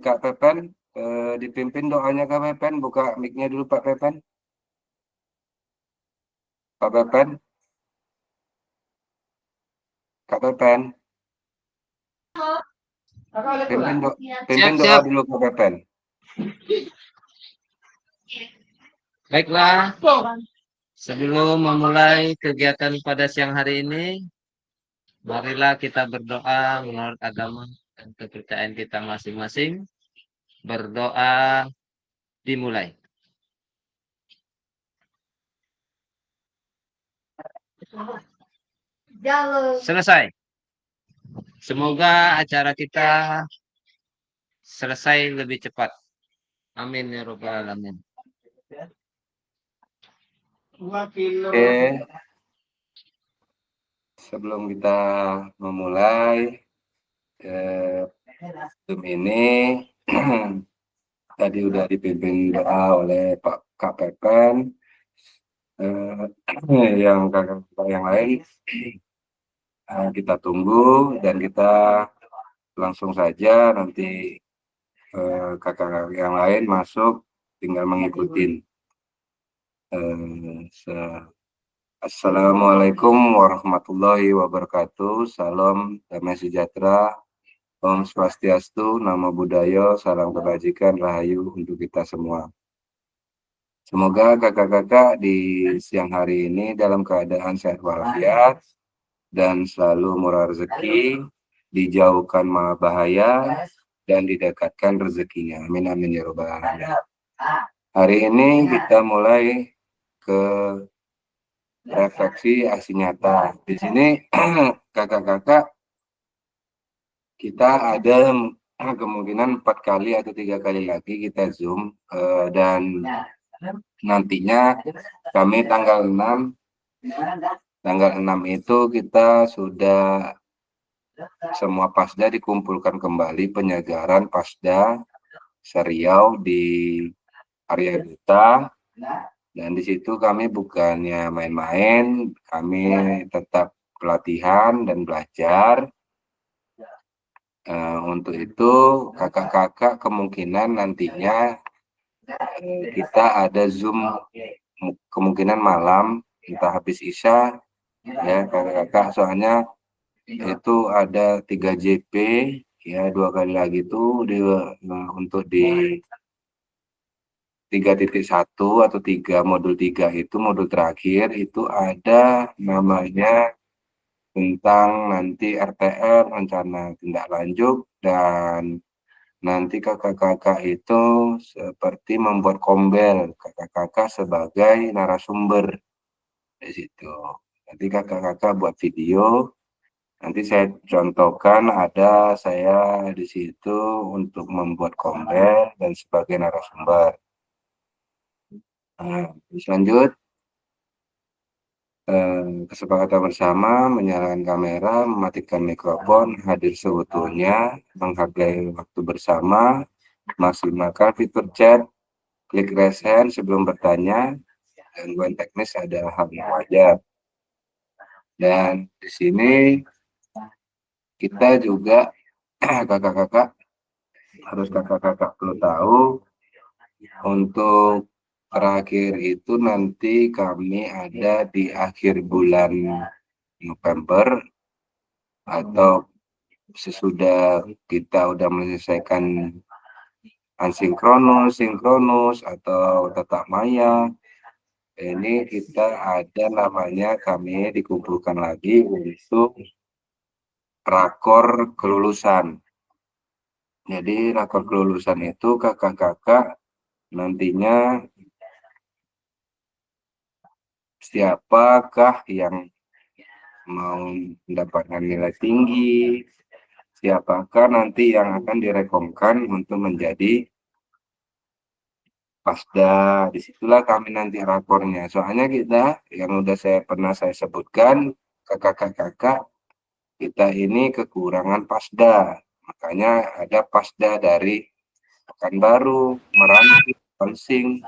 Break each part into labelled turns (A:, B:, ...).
A: Kak Pepen, dipimpin doanya Kak Pepen, buka mic-nya dulu Pak Pepen. Pak Pepen, Kak Pepen, pimpin
B: Siap,
A: doa
B: siap.
A: dulu Kak Pepen.
B: Baiklah, sebelum memulai kegiatan pada siang hari ini, marilah kita berdoa menurut agama dan kepercayaan kita masing-masing. Berdoa dimulai. Selesai. Semoga acara kita selesai lebih cepat. Amin ya robbal alamin.
A: Oke, sebelum kita memulai Zoom ini, tadi udah dipimpin doa oleh Pak Kak Pepen, yang kakak yang lain kita tunggu dan kita langsung saja nanti kakak yang lain masuk, tinggal mengikuti. Assalamualaikum warahmatullahi wabarakatuh. Salam damai sejahtera. Om Swastiastu, Namo Buddhaya, salam kebajikan, rahayu untuk kita semua. Semoga kakak-kakak di siang hari ini dalam keadaan sehat walafiat dan selalu murah rezeki, dijauhkan bahaya dan didekatkan rezekinya. Amin amin ya robbal alamin. Hari ini kita mulai ke refleksi aksi nyata. Di sini kakak-kakak kita ada kemungkinan 4 kali atau 3 kali lagi kita Zoom, dan nantinya kami tanggal 6 itu kita sudah semua Pasda dikumpulkan kembali, penyegaran Pasda Seriau di Arya Duta, dan di situ kami bukannya main-main, kami tetap pelatihan dan belajar. Untuk itu kakak-kakak kemungkinan nantinya kita ada Zoom kemungkinan malam, entah habis Isya ya kakak-kakak, soalnya itu ada 3 JP ya, 2 kali lagi itu untuk di 3.1 atau 3 modul 3 itu modul terakhir itu ada namanya tentang nanti RTL, rencana tindak lanjut, dan nanti kakak-kakak itu seperti membuat kombel, kakak-kakak sebagai narasumber di situ. Nanti kakak-kakak buat video, nanti saya contohkan ada saya di situ untuk membuat kombel dan sebagai narasumber. Nah, lanjut. Kesepakatan bersama, menyalakan kamera, mematikan mikrofon, hadir seutuhnya, menghargai waktu bersama, maksimalkan fitur chat, klik raise hand sebelum bertanya, gangguan teknis adalah hal yang wajar. Dan di sini kita juga kakak-kakak perlu tahu, untuk terakhir itu nanti kami ada di akhir bulan November atau sesudah kita udah menyelesaikan asinkronus, sinkronus atau tatap maya. Ini kita ada namanya, kami dikumpulkan lagi untuk rakor kelulusan. Jadi rakor kelulusan itu kakak-kakak nantinya siapakah yang mau mendapatkan nilai tinggi, siapakah nanti yang akan direkomkan untuk menjadi Pasda. Disitulah kami nanti rapornya. Soalnya kita yang udah pernah saya sebutkan ke kakak-kakak, kita ini kekurangan Pasda. Makanya ada Pasda dari Pekanbaru, Meranti, Persing.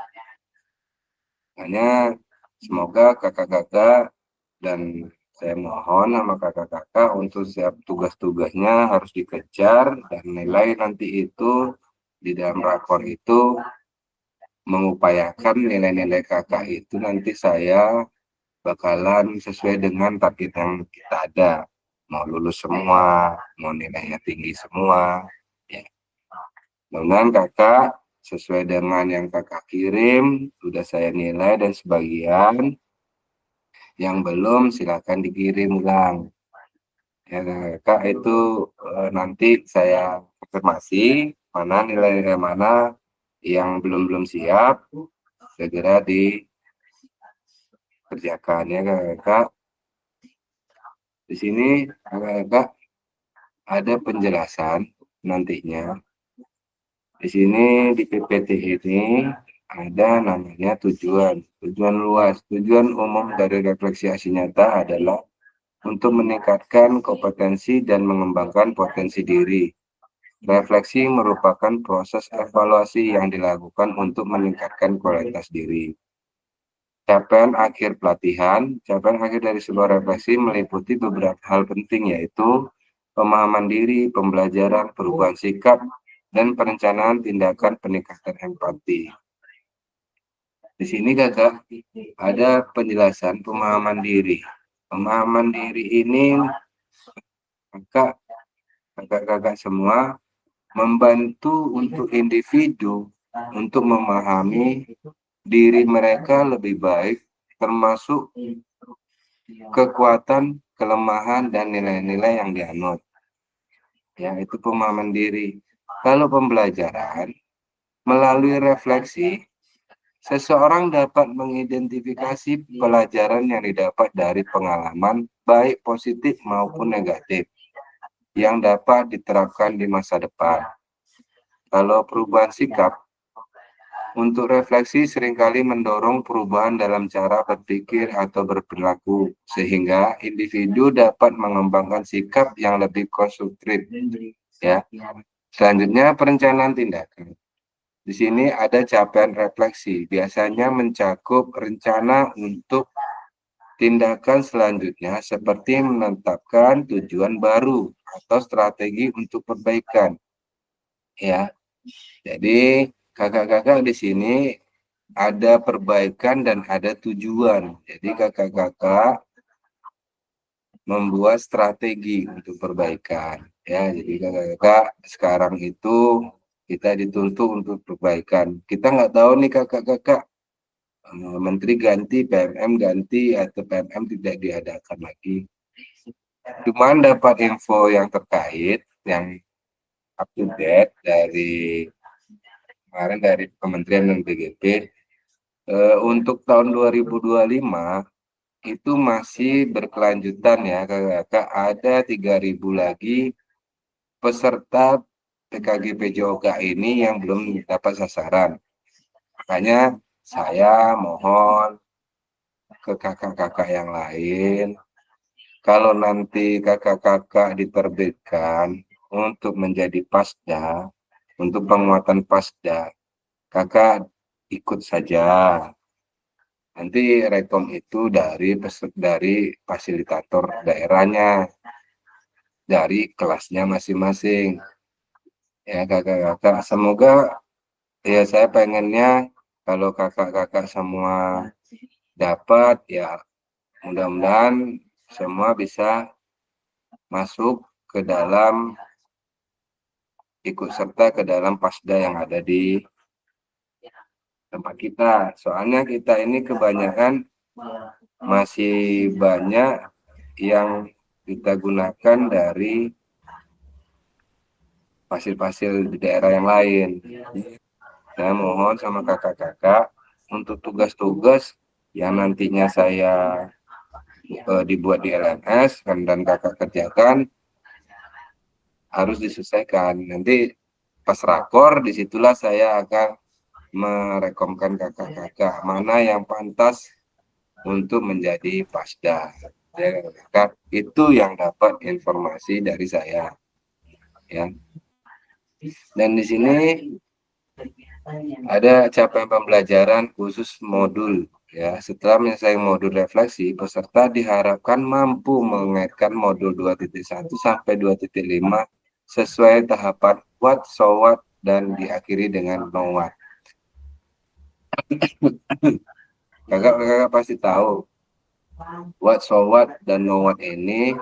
A: Makanya semoga kakak-kakak dan Saya mohon sama kakak-kakak untuk siap tugas-tugasnya harus dikejar dan nilai nanti itu di dalam rakor itu mengupayakan nilai-nilai kakak itu nanti saya bakalan sesuai dengan target yang kita ada. Mau lulus semua, mau nilainya tinggi semua. Ya. Dengan kakak sesuai dengan yang kakak kirim, sudah saya nilai dan sebagian yang belum silakan dikirim ulang. Ya, Kak, itu nanti saya konfirmasi mana nilai mana yang belum siap, segera dikerjakan ya Kak. Di sini Kak ada penjelasan nantinya. Di sini di PPT ini ada namanya tujuan luas. Tujuan umum dari refleksi aksi nyata adalah untuk meningkatkan kompetensi dan mengembangkan potensi diri. Refleksi merupakan proses evaluasi yang dilakukan untuk meningkatkan kualitas diri. Capaian akhir pelatihan, capaian akhir dari sebuah refleksi meliputi beberapa hal penting yaitu pemahaman diri, pembelajaran, perubahan sikap, dan perencanaan tindakan peningkatan empati. Di sini kakak ada penjelasan pemahaman diri. Pemahaman diri ini kakak semua membantu untuk individu untuk memahami diri mereka lebih baik, termasuk kekuatan, kelemahan, dan nilai-nilai yang dianut. Ya, itu pemahaman diri. Kalau pembelajaran, melalui refleksi, seseorang dapat mengidentifikasi pelajaran yang didapat dari pengalaman, baik positif maupun negatif, yang dapat diterapkan di masa depan. Kalau perubahan sikap, untuk refleksi seringkali mendorong perubahan dalam cara berpikir atau berperilaku, sehingga individu dapat mengembangkan sikap yang lebih konstruktif. Ya. Selanjutnya, perencanaan tindakan. Di sini ada capaian refleksi, biasanya mencakup rencana untuk tindakan selanjutnya seperti menetapkan tujuan baru atau strategi untuk perbaikan. Ya. Jadi kakak-kakak di sini ada perbaikan dan ada tujuan. Jadi kakak-kakak membuat strategi untuk perbaikan. Ya, jadi kakak-kakak sekarang itu kita dituntut untuk perbaikan. Kita nggak tahu nih kakak-kakak, menteri ganti, PMM ganti, atau PMM tidak diadakan lagi. Cuman dapat info yang terkait, yang up to date dari kemarin dari Kementerian dan BGP, untuk tahun 2025 itu masih berkelanjutan ya kakak-kakak, ada 3.000 lagi peserta PKG PJOK ini yang belum dapat sasaran. Makanya saya mohon ke kakak-kakak yang lain, kalau nanti kakak-kakak diterbitkan untuk menjadi pasda, untuk penguatan pasda, kakak ikut saja. Nanti rekom itu dari fasilitator daerahnya, dari kelasnya masing-masing. Ya kakak-kakak, semoga ya saya pengennya kalau kakak-kakak semua dapat ya mudah-mudahan semua bisa masuk ke dalam ikut serta ke dalam pasda yang ada di tempat kita. Soalnya kita ini kebanyakan masih banyak yang kita gunakan dari pasir-pasir di daerah yang lain. Saya mohon sama kakak-kakak untuk tugas-tugas yang nantinya saya dibuat di LMS dan kakak kerjakan harus diselesaikan. Nanti pas rakor disitulah saya akan merekomkan kakak-kakak mana yang pantas untuk menjadi pasda. Ya, kakak, itu yang dapat informasi dari saya. Ya. Dan di sini ada capaian pembelajaran khusus modul Ya, setelah menyelesaikan modul refleksi, peserta diharapkan mampu mengaitkan modul 2.1 sampai 2.5 sesuai tahapan what, so what, dan diakhiri dengan no what. Kakak pasti tahu what, so what, dan no what ini,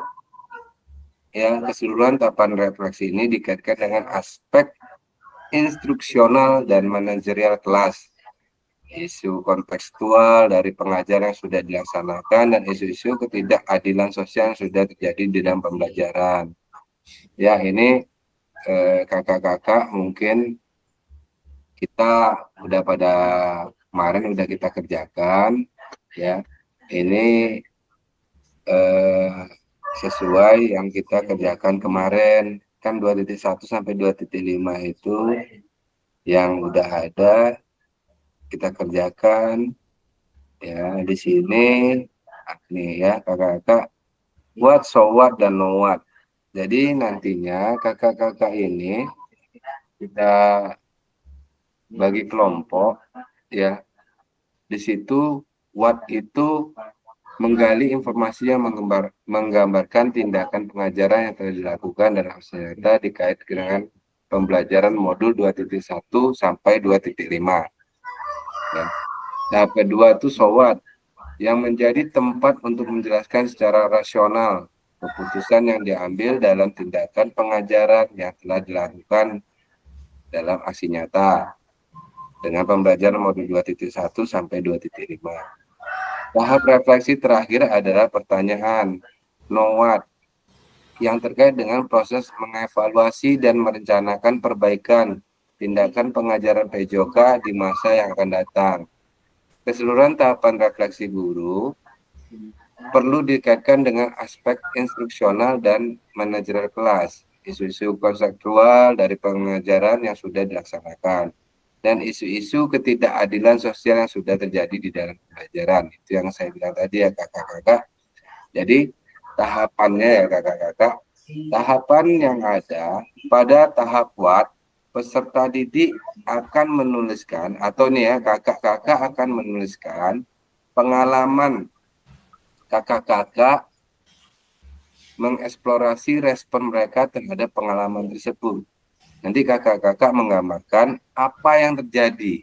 A: yang keseluruhan tahapan refleksi ini dikaitkan dengan aspek instruksional dan manajerial kelas, isu kontekstual dari pengajaran yang sudah dilaksanakan, dan isu-isu ketidakadilan sosial yang sudah terjadi di dalam pembelajaran. Ya, ini kakak-kakak mungkin kita udah pada kemarin udah kita kerjakan, ya. Ini sesuai yang kita kerjakan kemarin, kan 2.1 sampai 2.5 itu yang udah ada kita kerjakan. Ya, di sini nih ya kakak-kakak, what, so what, dan no what. Jadi nantinya kakak-kakak ini kita bagi kelompok, ya. Di situ what itu menggali informasi yang menggambarkan tindakan pengajaran yang telah dilakukan dan hasilnya dikait dengan pembelajaran modul 2.1 sampai 2.5. Ya. Tahap kedua itu so what, yang menjadi tempat untuk menjelaskan secara rasional keputusan yang diambil dalam tindakan pengajaran yang telah dilakukan dalam aksi nyata dengan pembelajaran modul 2.1 sampai 2.5. Tahap refleksi terakhir adalah pertanyaan no what, yang terkait dengan proses mengevaluasi dan merencanakan perbaikan tindakan pengajaran PJOK di masa yang akan datang. Keseluruhan tahapan refleksi guru perlu dikaitkan dengan aspek instruksional dan manajerial kelas, isu-isu konseptual dari pengajaran yang sudah dilaksanakan, dan isu-isu ketidakadilan sosial yang sudah terjadi di dalam pelajaran. Itu yang saya bilang tadi ya kakak-kakak. Jadi tahapannya ya kakak-kakak, tahapan yang ada pada tahap what, peserta didik akan menuliskan, atau nih ya kakak-kakak akan menuliskan pengalaman kakak-kakak mengeksplorasi respon mereka terhadap pengalaman tersebut. Nanti kakak-kakak menggambarkan apa yang terjadi,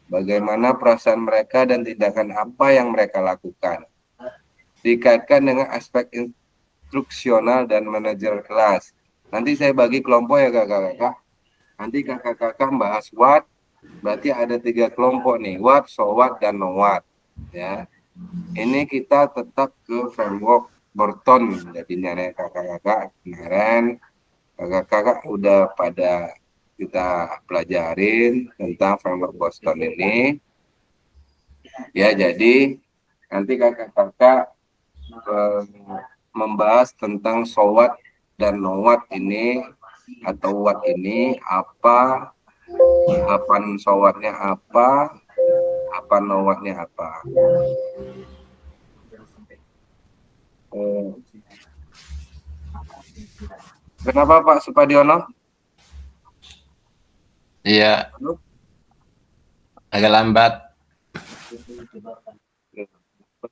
A: bagaimana perasaan mereka dan tindakan apa yang mereka lakukan. Dikaitkan dengan aspek instruksional dan manajer kelas. Nanti saya bagi kelompok ya kakak-kakak. Nanti kakak-kakak bahas what, berarti ada 3 kelompok nih, what, so what, dan no what. Ya, ini kita tetap ke framework Burton jadinya nih kakak-kakak. Kemarin kakak-kakak udah pada kita pelajarin tentang framework Boston ini. Ya, jadi nanti kakak-kakak membahas tentang so what dan no what ini, atau what ini apa so what-nya apa no what-nya apa. Kenapa Pak Supadiono?
B: Iya, agak lambat.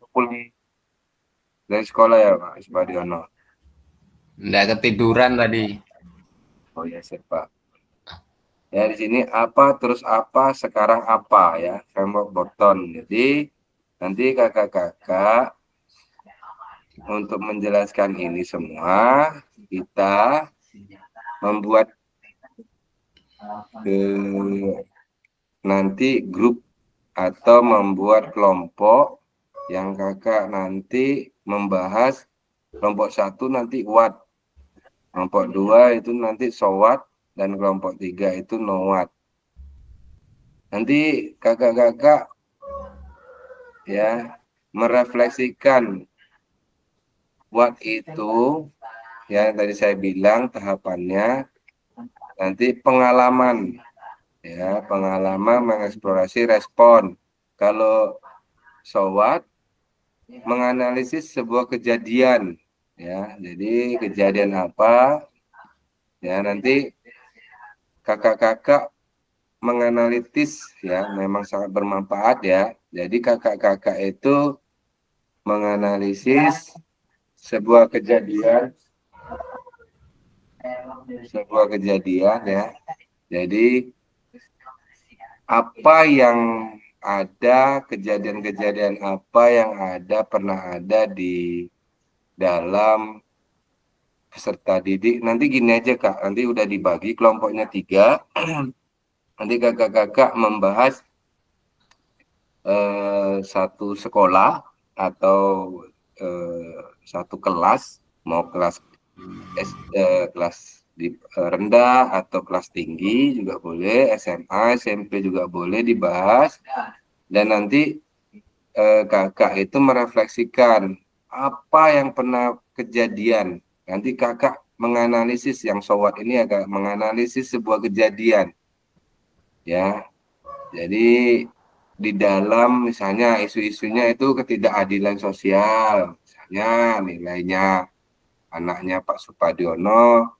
A: Pulang dari sekolah ya Pak Supadiono.
B: Nggak ketiduran tadi.
A: Oh ya sih Pak. Ya di sini apa terus apa sekarang apa ya, framework Burton. Jadi nanti kakak-kakak untuk menjelaskan ini semua kita membuat nanti grup atau membuat kelompok yang kakak nanti membahas. Kelompok 1 nanti what, kelompok 2 itu nanti so what, dan kelompok 3 itu no what. Nanti kakak-kakak ya merefleksikan what itu ya, tadi saya bilang tahapannya nanti pengalaman ya, pengalaman mengeksplorasi respon. Kalau so what, menganalisis sebuah kejadian ya, jadi kejadian apa ya, nanti kakak-kakak menganalitis ya, memang sangat bermanfaat ya. Jadi kakak-kakak itu menganalisis sebuah kejadian ya. Jadi apa yang ada, kejadian-kejadian apa yang pernah ada di dalam peserta didik. Nanti gini aja Kak, nanti udah dibagi kelompoknya 3. Nanti kakak-kakak membahas satu sekolah atau satu kelas, mau kelas kelas di rendah atau kelas tinggi juga boleh, SMA, SMP juga boleh dibahas. Dan nanti kakak itu merefleksikan apa yang pernah kejadian. Nanti kakak menganalisis, yang sowat ini agak menganalisis sebuah kejadian. Ya, jadi di dalam misalnya isu-isunya itu ketidakadilan sosial, misalnya nilainya anaknya Pak Supadiono,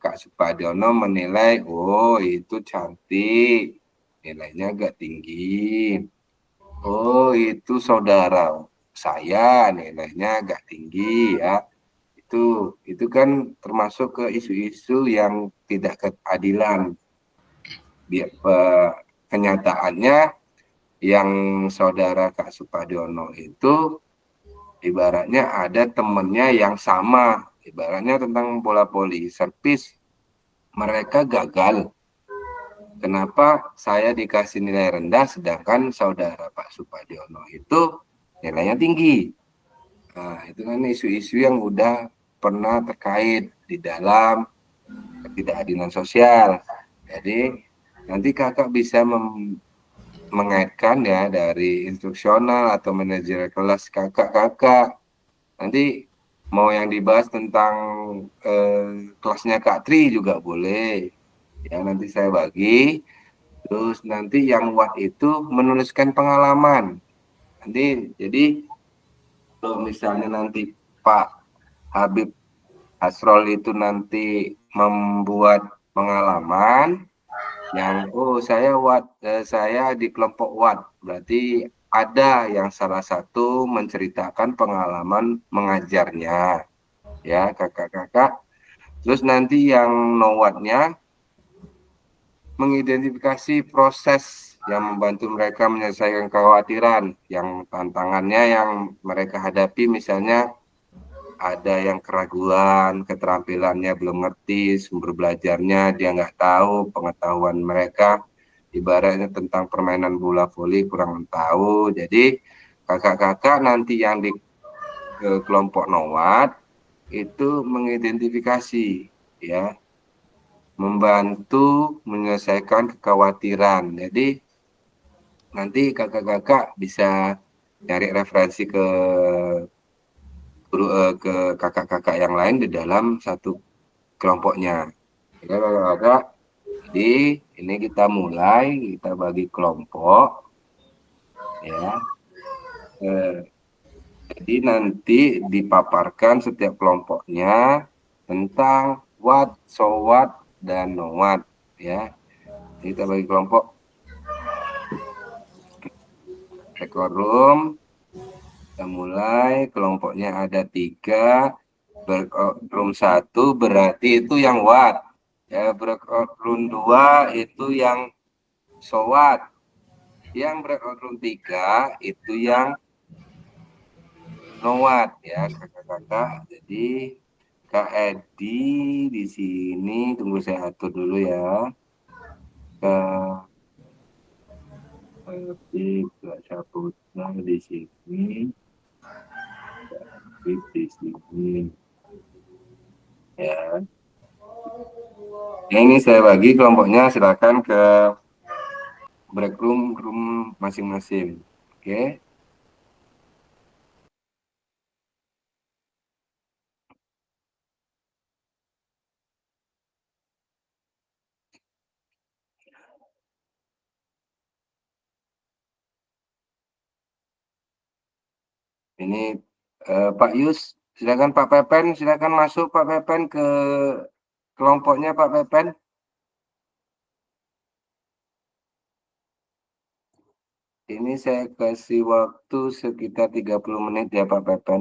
A: Kak Supadiono menilai, oh itu cantik, nilainya agak tinggi. Oh itu saudara saya, nilainya agak tinggi ya. Itu kan termasuk ke isu-isu yang tidak keadilan. Kenyataannya yang saudara Kak Supadiono itu ibaratnya ada temennya yang sama, ibaratnya tentang bola voli servis, mereka gagal. Kenapa saya dikasih nilai rendah sedangkan saudara Pak Supadiono itu nilainya tinggi? Nah, itu kan isu-isu yang udah pernah terkait di dalam ketidakadilan sosial. Jadi nanti kakak bisa mengaitkan ya dari instruksional atau manajer kelas kakak-kakak. Nanti mau yang dibahas tentang kelasnya Kak Tri juga boleh. Ya nanti saya bagi. Terus nanti yang WAT itu menuliskan pengalaman. Nanti jadi kalau misalnya nanti Pak Habib Hasrol itu nanti membuat pengalaman yang saya di kelompok WAT, berarti ada yang salah satu menceritakan pengalaman mengajarnya ya kakak-kakak. Terus nanti yang no-WAT-nya mengidentifikasi proses yang membantu mereka menyelesaikan kekhawatiran, yang tantangannya yang mereka hadapi, misalnya ada yang keraguan, keterampilannya belum ngerti, sumber belajarnya dia nggak tahu, pengetahuan mereka ibaratnya tentang permainan bola voli kurang tahu. Jadi kakak-kakak nanti yang di kelompok NOWAT itu mengidentifikasi ya, membantu menyelesaikan kekhawatiran. Jadi nanti kakak-kakak bisa cari referensi ke ke kakak-kakak yang lain di dalam satu kelompoknya. Ya, kakak-kakak, jadi ini kita mulai, kita bagi kelompok ya. Jadi nanti dipaparkan setiap kelompoknya tentang what, so what, dan no what ya. Kita bagi kelompok record room. Kita mulai, kelompoknya ada 3. Breakout room 1 berarti itu yang what. Ya, breakout room 2 itu yang so what. Yang breakout room 3 itu yang no what ya kakak-kakak. Jadi Kak Edi di sini, tunggu saya atur dulu ya. Kak Edi, Kak Saputra di sini. Di sini ya. Ini saya bagi kelompoknya, silakan ke break room masing-masing. Oke. Ini Pak Yus, silakan Pak Pepen, silakan masuk Pak Pepen ke kelompoknya Pak Pepen. Ini saya kasih waktu sekitar 30 menit ya Pak Pepen.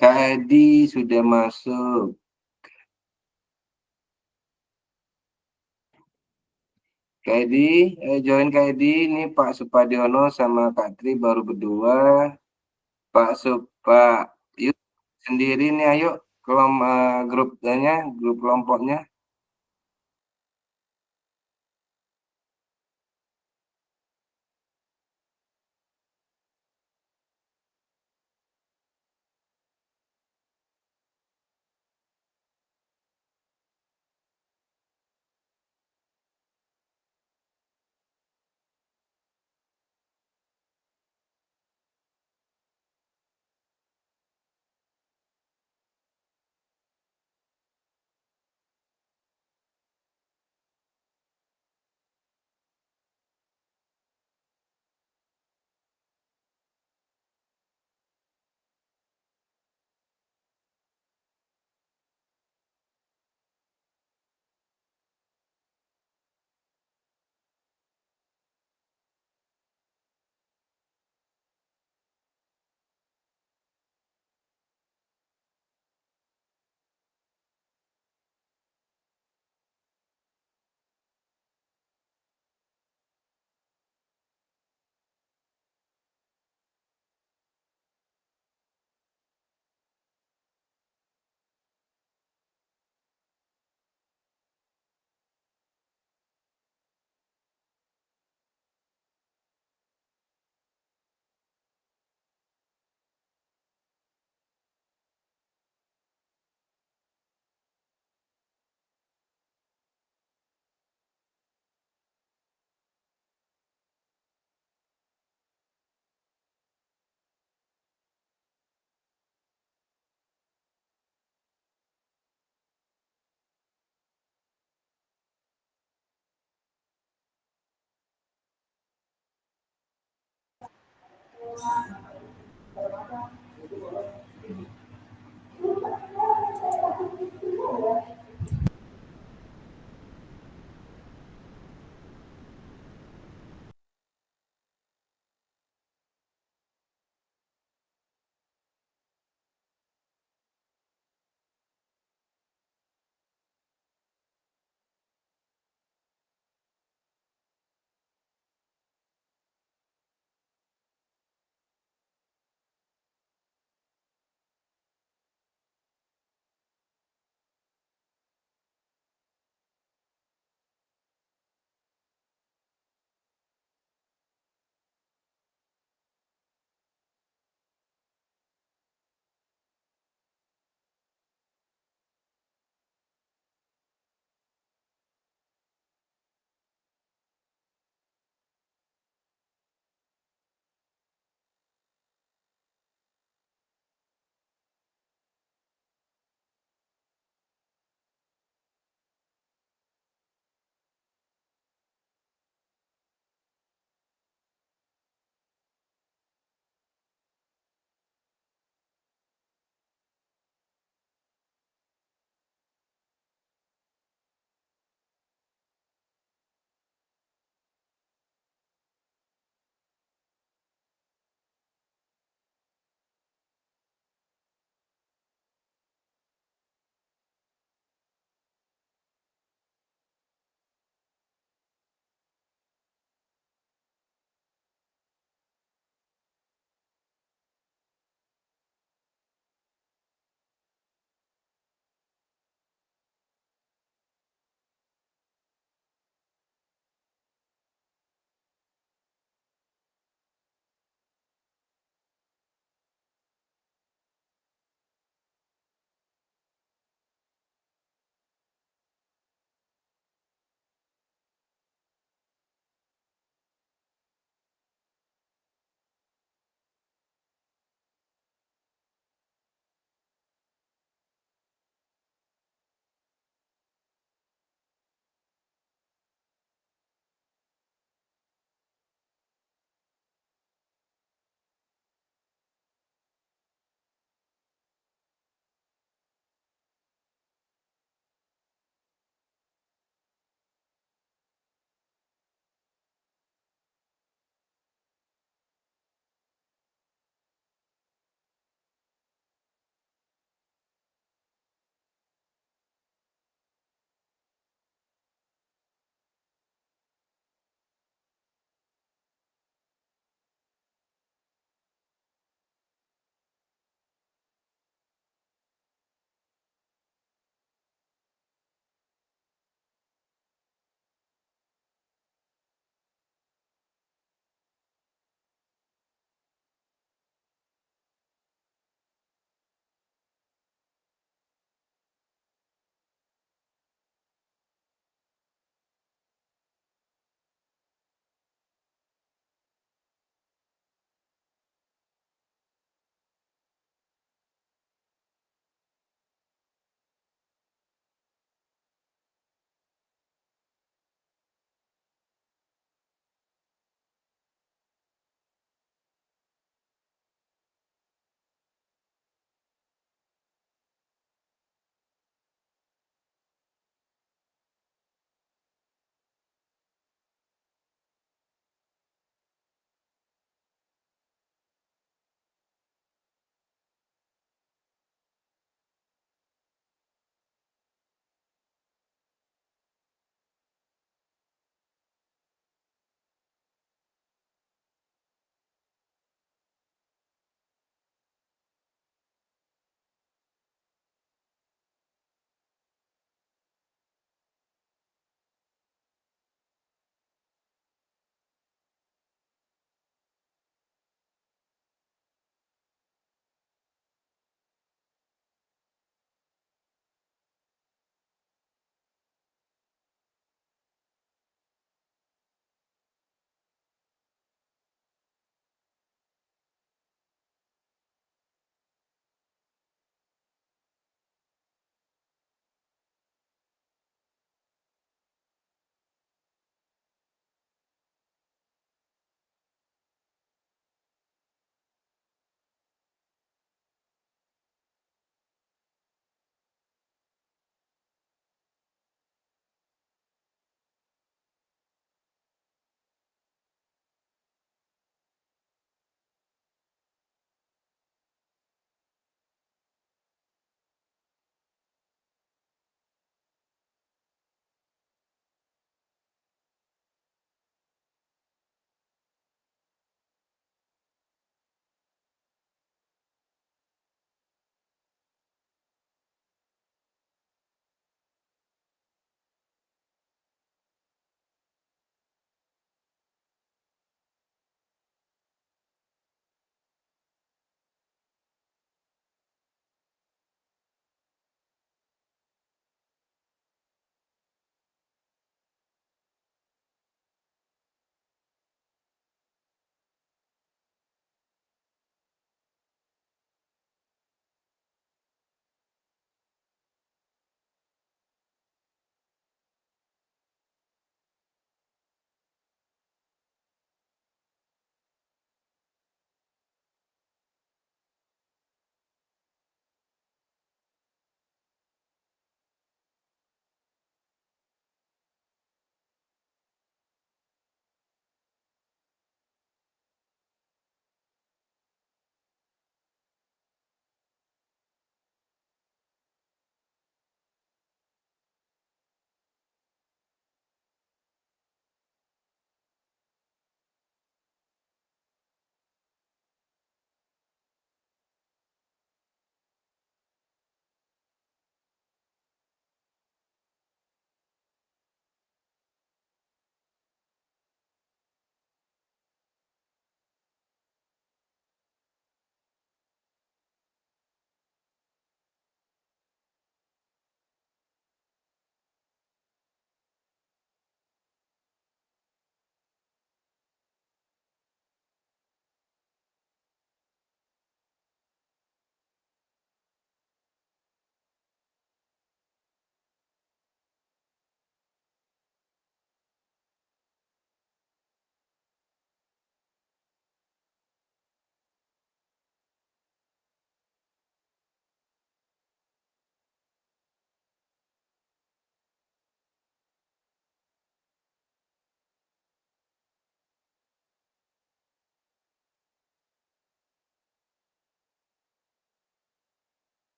A: Kak Edi sudah masuk. Kak Edi, join Kak Edi. Ini Pak Supadiono sama Kak Tri baru berdua. Pak yuk sendiri nih, ayo grupnya, grup kelompoknya.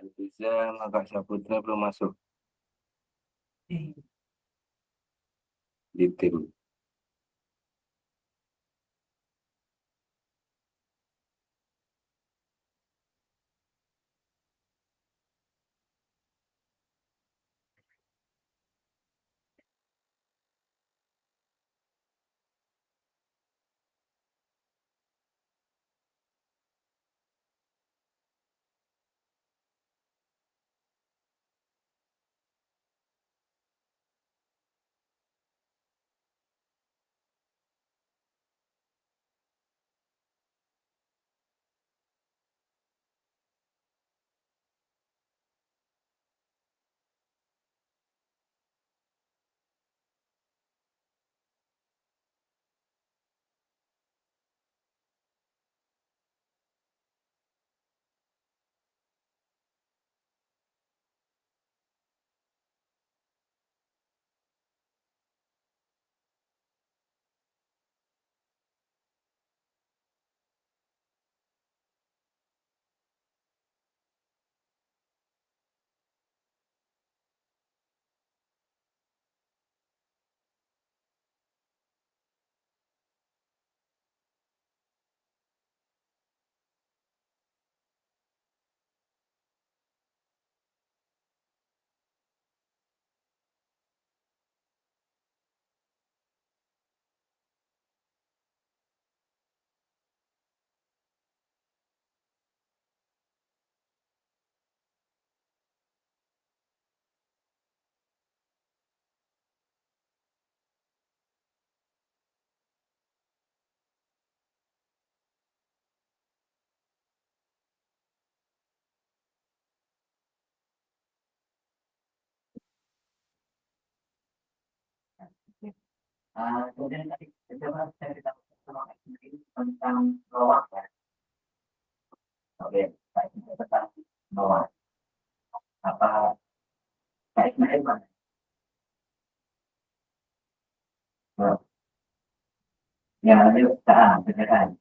A: Netizen, Kak Saputra belum masuk di tim.
C: Kemudian tadi coba saya ceritakan sama tentang bawah ya. Oke, baik tentang bawah. Apa baik mana? Ya, yuk, beneran.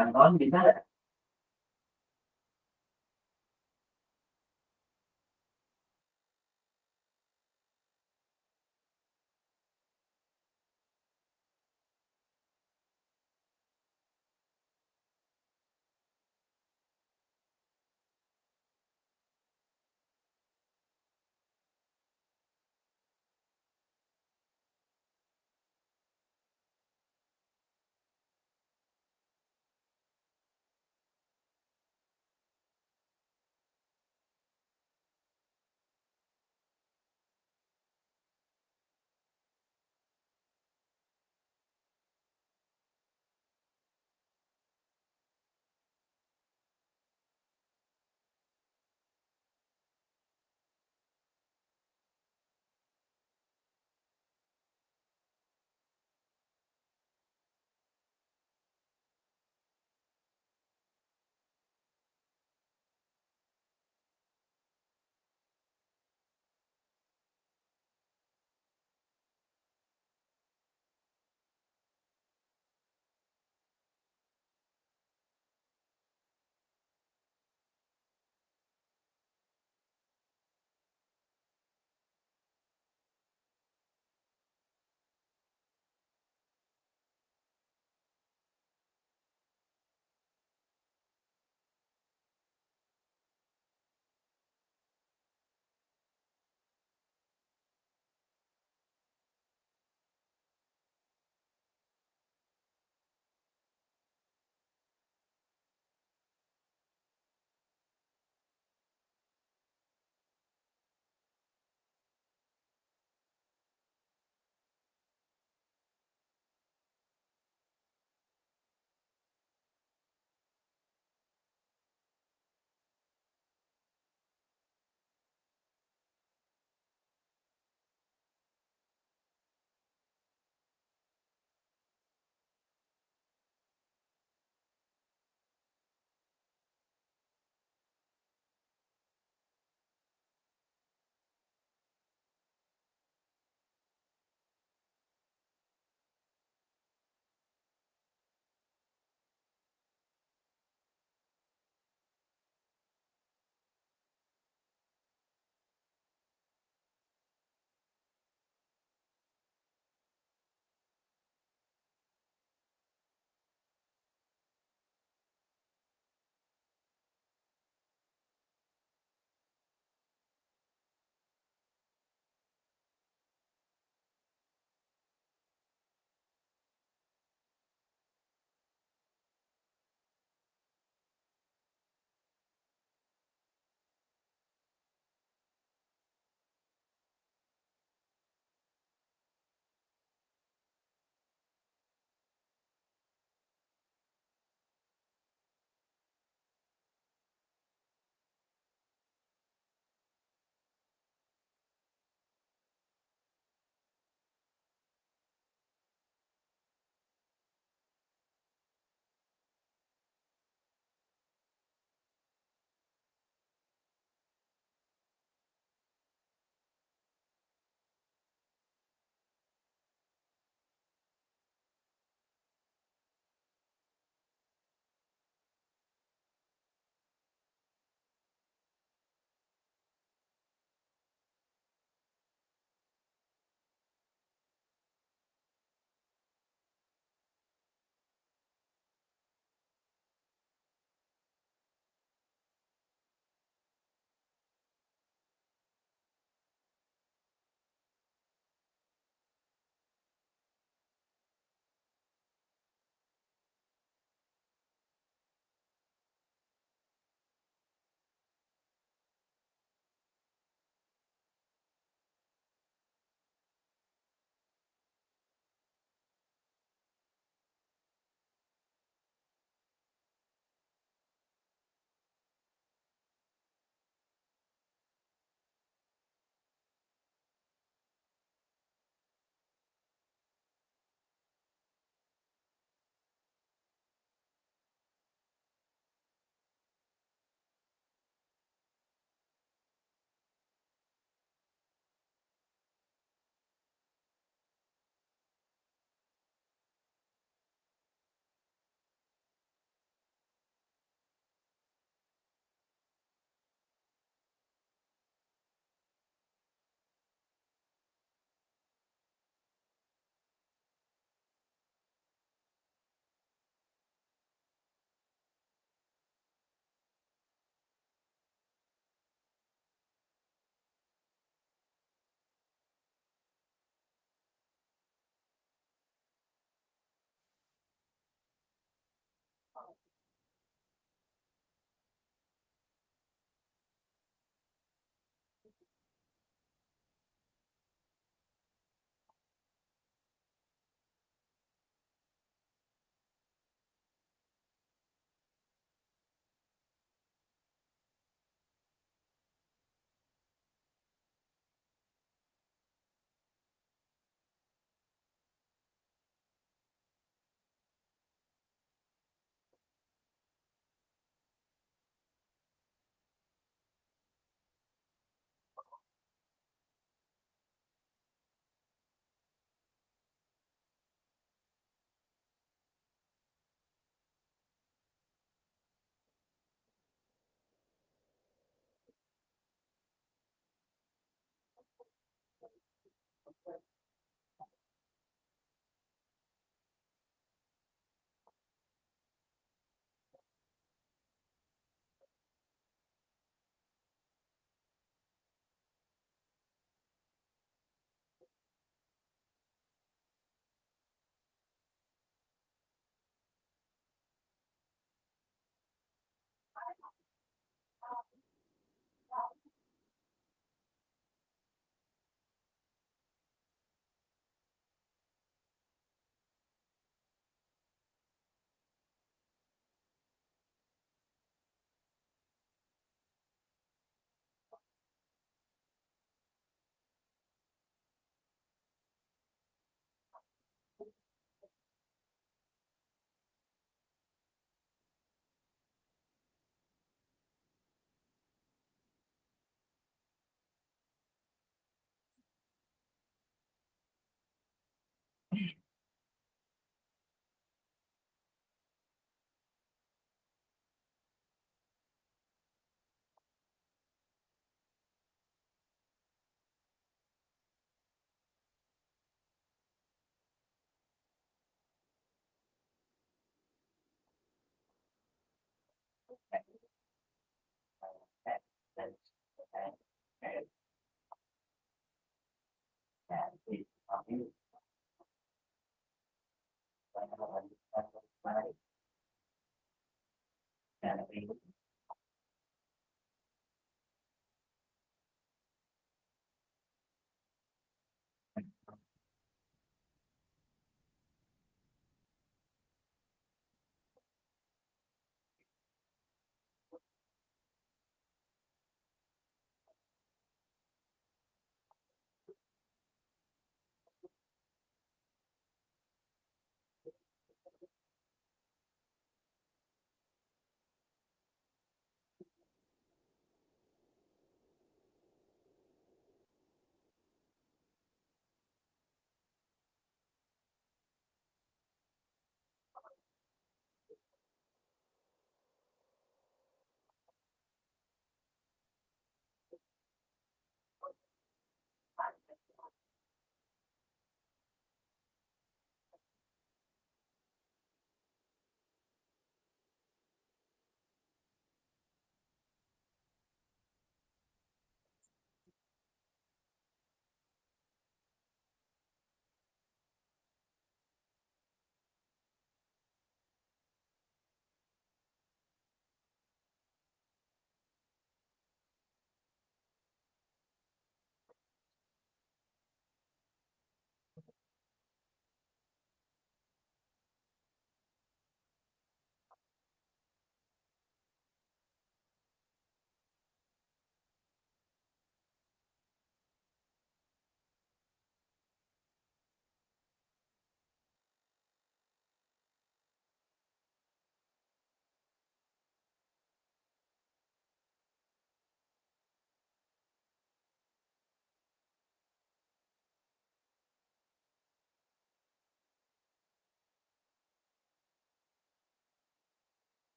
C: Kawan-kawan bisa nggak?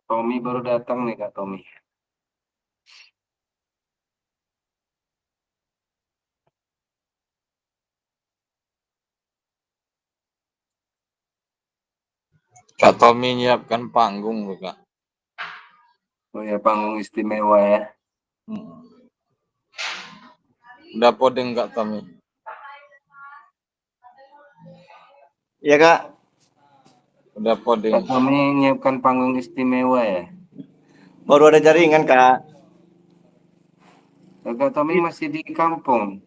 A: Tommy baru datang nih Kak Tommy.
D: Kak Tommy nyiapkan panggung loh, Kak.
A: Oh ya, panggung istimewa ya.
D: Udah podeng Kak Tommy.
E: Iya Kak,
D: Udah podeng.
A: Kak Tommy nyiapkan panggung istimewa ya.
E: baru ada jaringan Kak.
A: Kak Tommy masih di kampung.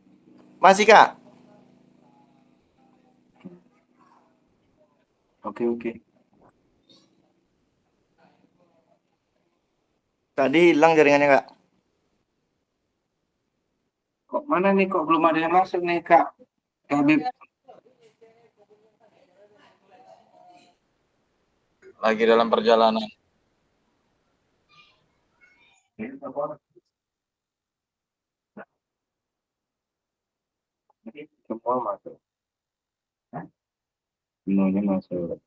E: Masih Kak?
A: Oke.
E: Tadi hilang jaringannya Kak.
A: Kok mana nih, kok belum ada yang masuk nih Kak Habib?
D: Lagi dalam perjalanan.
A: Semua masuk. Semuanya masuk.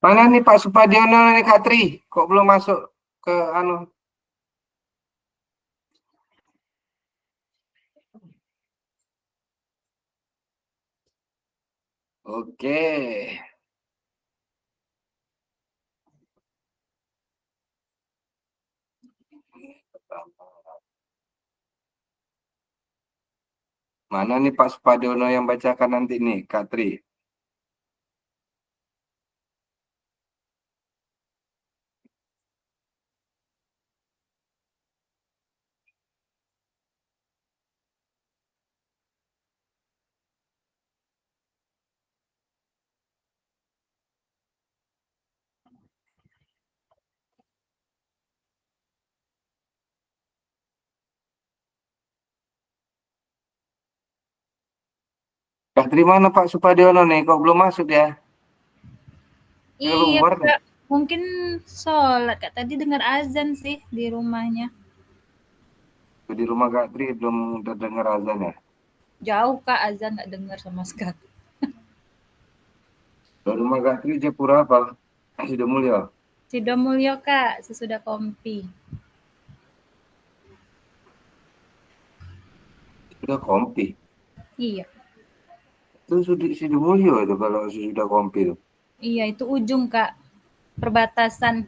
A: Mana nih Pak Supadiono nih Kak Tri? Kok belum masuk ke anu? Oke. Mana nih Pak Supadiono yang bacakan nanti nih, Kak Tri? Kak Tri mana Pak Supadiono nih? Kok belum masuk ya?
F: Iya
A: Keluar nih.
F: Kak, mungkin sholat Kak. Tadi dengar azan sih di rumahnya.
A: Di rumah Kak Tri belum terdengar azan ya?
F: Jauh Kak azan nggak dengar sama sekali.
A: Di rumah Kak Tri Jepura apa? Sudah mulia.
F: Sidomulyo Kak, sesudah kompi.
A: Sudah kompi.
F: Iya,
A: Itu sudah mulia itu kalau sudah kompi itu.
F: iya itu ujung Kak, perbatasan.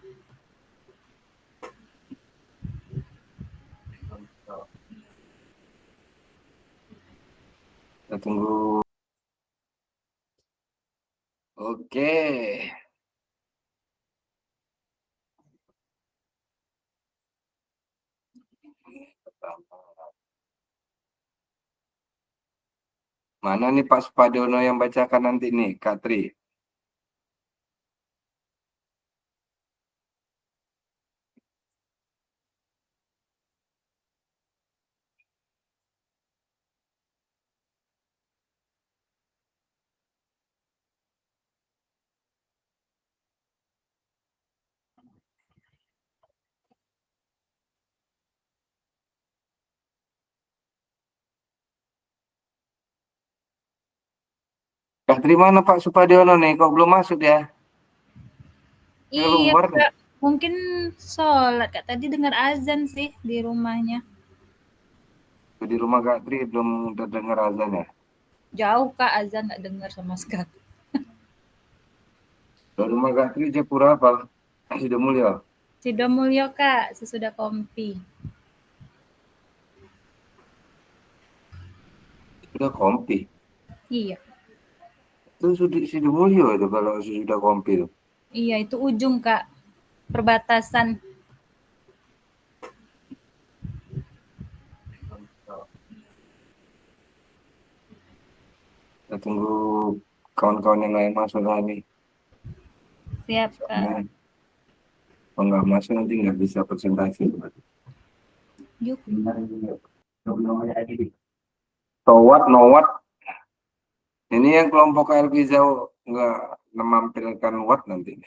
A: Kita tunggu. Oke. Mana nih Pak Supadiono yang bacakan nanti nih, Kak Tri? Kak Tri mana Pak Supadiono nih? Kok belum masuk ya?
F: Iya
A: Keluar nih.
F: Kak, mungkin sholat Kak. Tadi dengar azan sih di rumahnya.
A: Di rumah Kak Tri belum terdengar azan ya?
F: Jauh Kak azan nggak dengar sama sekali.
A: Di rumah Kak Tri Jepura apa? Sudah mulia.
F: Sidomulyo Kak, sesudah kompi.
A: Sudah kompi.
F: Iya,
A: Itu sudah mulia itu kalau sudah kompi itu.
F: iya itu ujung Kak, perbatasan.
A: Kita tunggu kawan-kawan yang lain masuk lagi.
F: Siap Kak.
A: Nah, Kalau nggak masuk nanti nggak bisa presentasi.
F: Yuk.
C: Belum ada lagi.
A: Towat, nowat. Ini yang kelompok KLQ jauh nggak menampilkan watt nanti.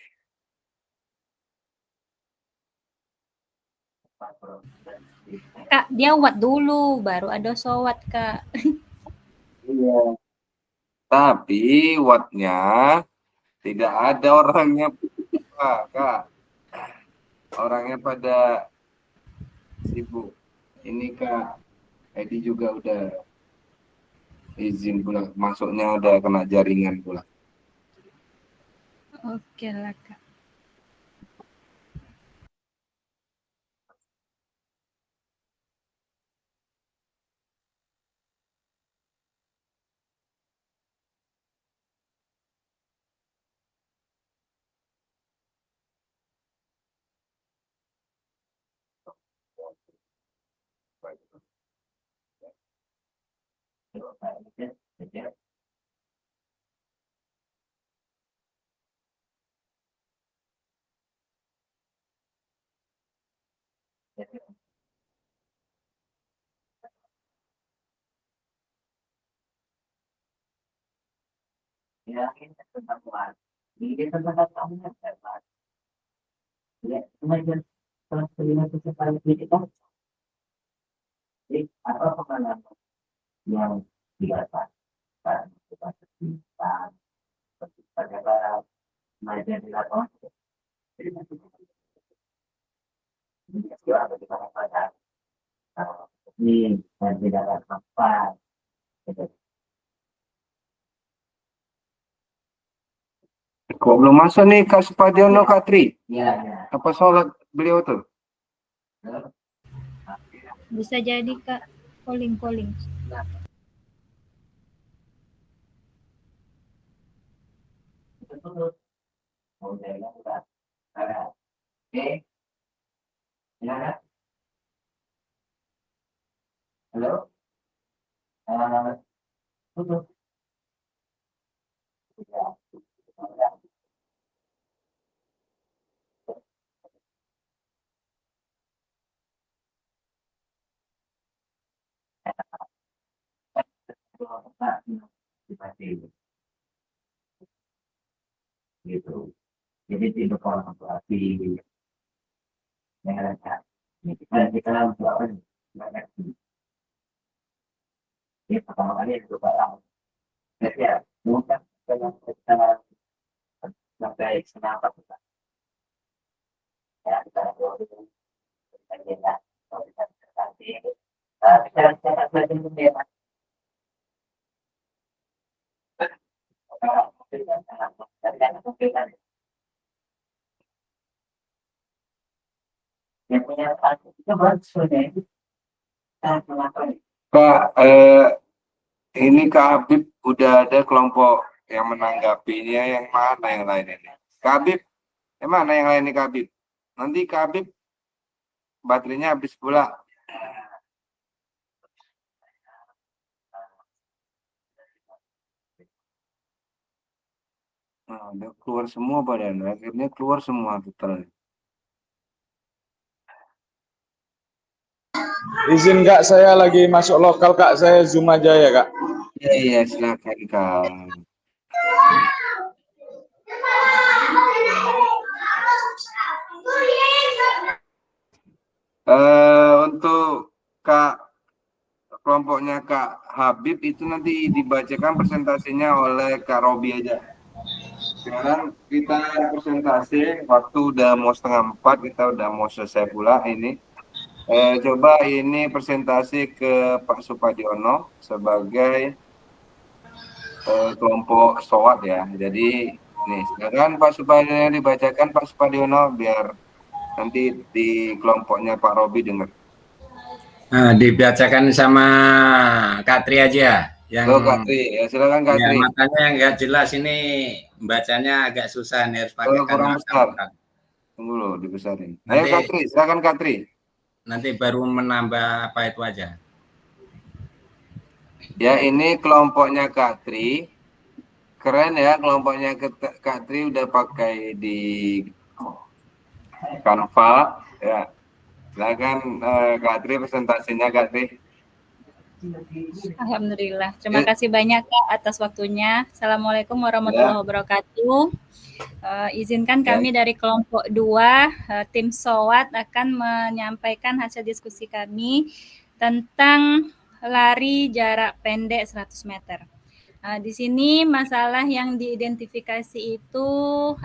F: Kak, dia watt dulu, baru ada sowat, Kak.
A: Iya. Tapi wattnya tidak ada orangnya, Kak. Orangnya pada sibuk. Ini Kak, Edi juga udah izin pula, masuknya udah kena jaringan pula.
F: Oke lah, Kak.
C: Ya, ini tentang kuat. Ini tentang kamu hebat. Ya, kemudian setelah terima kesempatan kita, jadi apa pengalaman yang dirasakan kita tersimpan pada media di lapangan? Jadi itu ada di mana-mana. Ini dan tidak ada tempat.
A: Kok belum masuk nih Kak Supadiono, Kak Tri?
C: Ya, ya.
A: Apa sholat beliau tuh?
F: Bisa jadi, Kak. Calling.
C: Betul. Kemudian sudah ada. Oke. Ya. Halo. Tutup. Ya. Gitu. Jadi tidak kolaborasi dengan kita untuk apa? Banyak. Ini pertama kali itu barang. Ya, bukan kita sampai senapa kita. Ya, kita agenda. Kalau kita nanti kita belajar dunia. Yang punya itu bagus sebenarnya.
A: Kak, ini Kak Habib udah ada kelompok yang menanggapinya, yang mana yang lain ini? Kak Habib, yang mana yang lain nih Kak Habib? Nanti Kak Habib baterainya habis pula. Nah, udah keluar semua badan, akhirnya keluar semua total.
D: Izin Kak, saya lagi masuk lokal Kak, saya zoom aja ya Kak.
A: Iya, silakan Kak. Untuk Kak, kelompoknya Kak Habib itu nanti dibacakan presentasinya oleh Kak Robi aja. Sekarang kita presentasi, waktu udah mau 3:30, kita udah mau selesai pula ini. Coba ini presentasi ke Pak Supadiono sebagai kelompok SOWAT ya. Jadi nih, silakan Pak Supadiono dibacakan Pak Supadiono biar nanti di kelompoknya Pak Robi dengar.
B: Nah, dibacakan sama Katri aja. Yang
A: Katri, ya silakan Katri.
B: Ya, matanya yang nggak jelas ini, bacanya agak susah nih, harus pakai
A: kurang besar.
B: kacamata.
A: Tunggu loh, dibesarin. Ayo Katri, silakan Katri.
B: Nanti baru menambah apa itu aja.
A: Ya, ini kelompoknya Katri. Keren ya kelompoknya Katri, udah pakai di Canva. Ya, silakan Kak Tri presentasinya Kak Tri.
F: Alhamdulillah. Terima
A: Ya,
F: kasih banyak Kak atas waktunya. Assalamualaikum warahmatullahi wabarakatuh. Izinkan
A: ya.
F: kami dari kelompok 2, tim SOWAT akan menyampaikan hasil diskusi kami tentang lari jarak pendek 100 meter. Di sini masalah yang diidentifikasi itu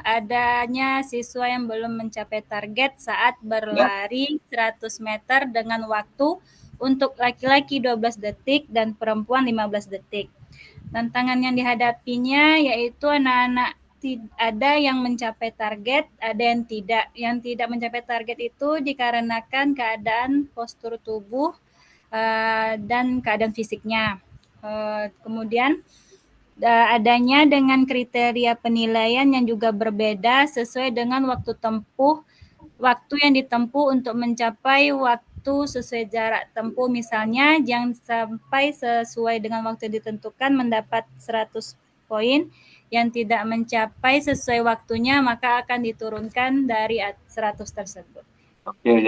F: adanya siswa yang belum mencapai target saat berlari 100 meter dengan waktu untuk laki-laki 12 detik dan perempuan 15 detik. Tantangan yang dihadapinya yaitu anak-anak ada yang mencapai target, ada yang tidak. Yang tidak mencapai target itu dikarenakan keadaan postur tubuh dan keadaan fisiknya. Kemudian adanya dengan kriteria penilaian yang juga berbeda sesuai dengan waktu yang ditempuh untuk mencapai waktu sesuai jarak tempuh. Misalnya yang sampai sesuai dengan waktu yang ditentukan mendapat 100 poin, yang tidak mencapai sesuai waktunya maka akan diturunkan dari 100 tersebut.
A: Oke,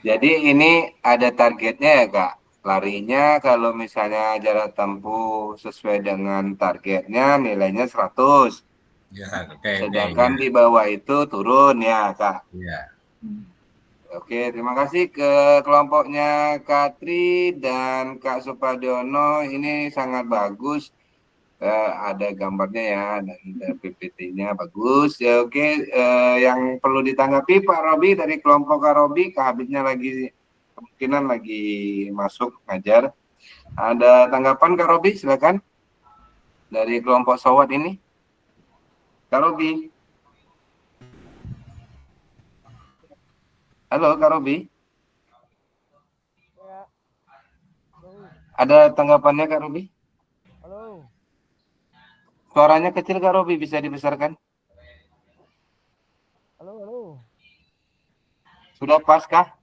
A: jadi ini ada targetnya ya Kak. Larinya kalau misalnya jarak tempuh sesuai dengan targetnya nilainya 100.
B: Ya, oke,
A: Sedangkan
B: ya.
A: di bawah itu turun ya Kak.
B: Ya.
A: Oke, terima kasih ke kelompoknya Kak Tri dan Kak Supadiono. Ini sangat bagus. Ada gambarnya ya dan ada PPT-nya bagus. Ya oke, yang perlu ditanggapi Pak Robi dari kelompok Kak Robi, Kak Habibnya kemungkinan lagi masuk ngajar. Ada tanggapan Kak Robi, silakan dari kelompok SOWAT ini. Kak Robi. Halo Kak Robi. Ada tanggapannya Kak Robi?
G: Halo.
A: Suaranya kecil Kak Robi, bisa dibesarkan?
G: Halo.
A: Sudah pas kah?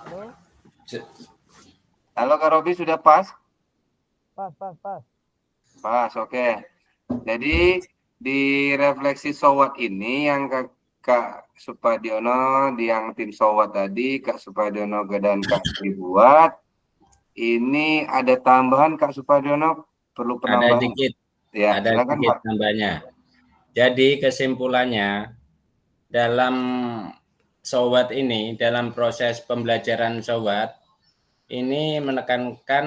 G: Halo.
A: Halo Kak Robi, sudah pas?
G: Pas.
A: Pas, oke. Jadi di refleksi SOWAT ini yang Kak Supadiono, yang tim SOWAT tadi, Kak Supadiono dan Kak Tri buat, ini ada tambahan Kak Supadiono, perlu penambahan?
B: Ada dikit.
A: Ya,
B: Ada
A: silakan
B: sedikit
A: Pak.
B: tambahnya. Jadi kesimpulannya dalam SOWAT ini, dalam proses pembelajaran SOWAT ini menekankan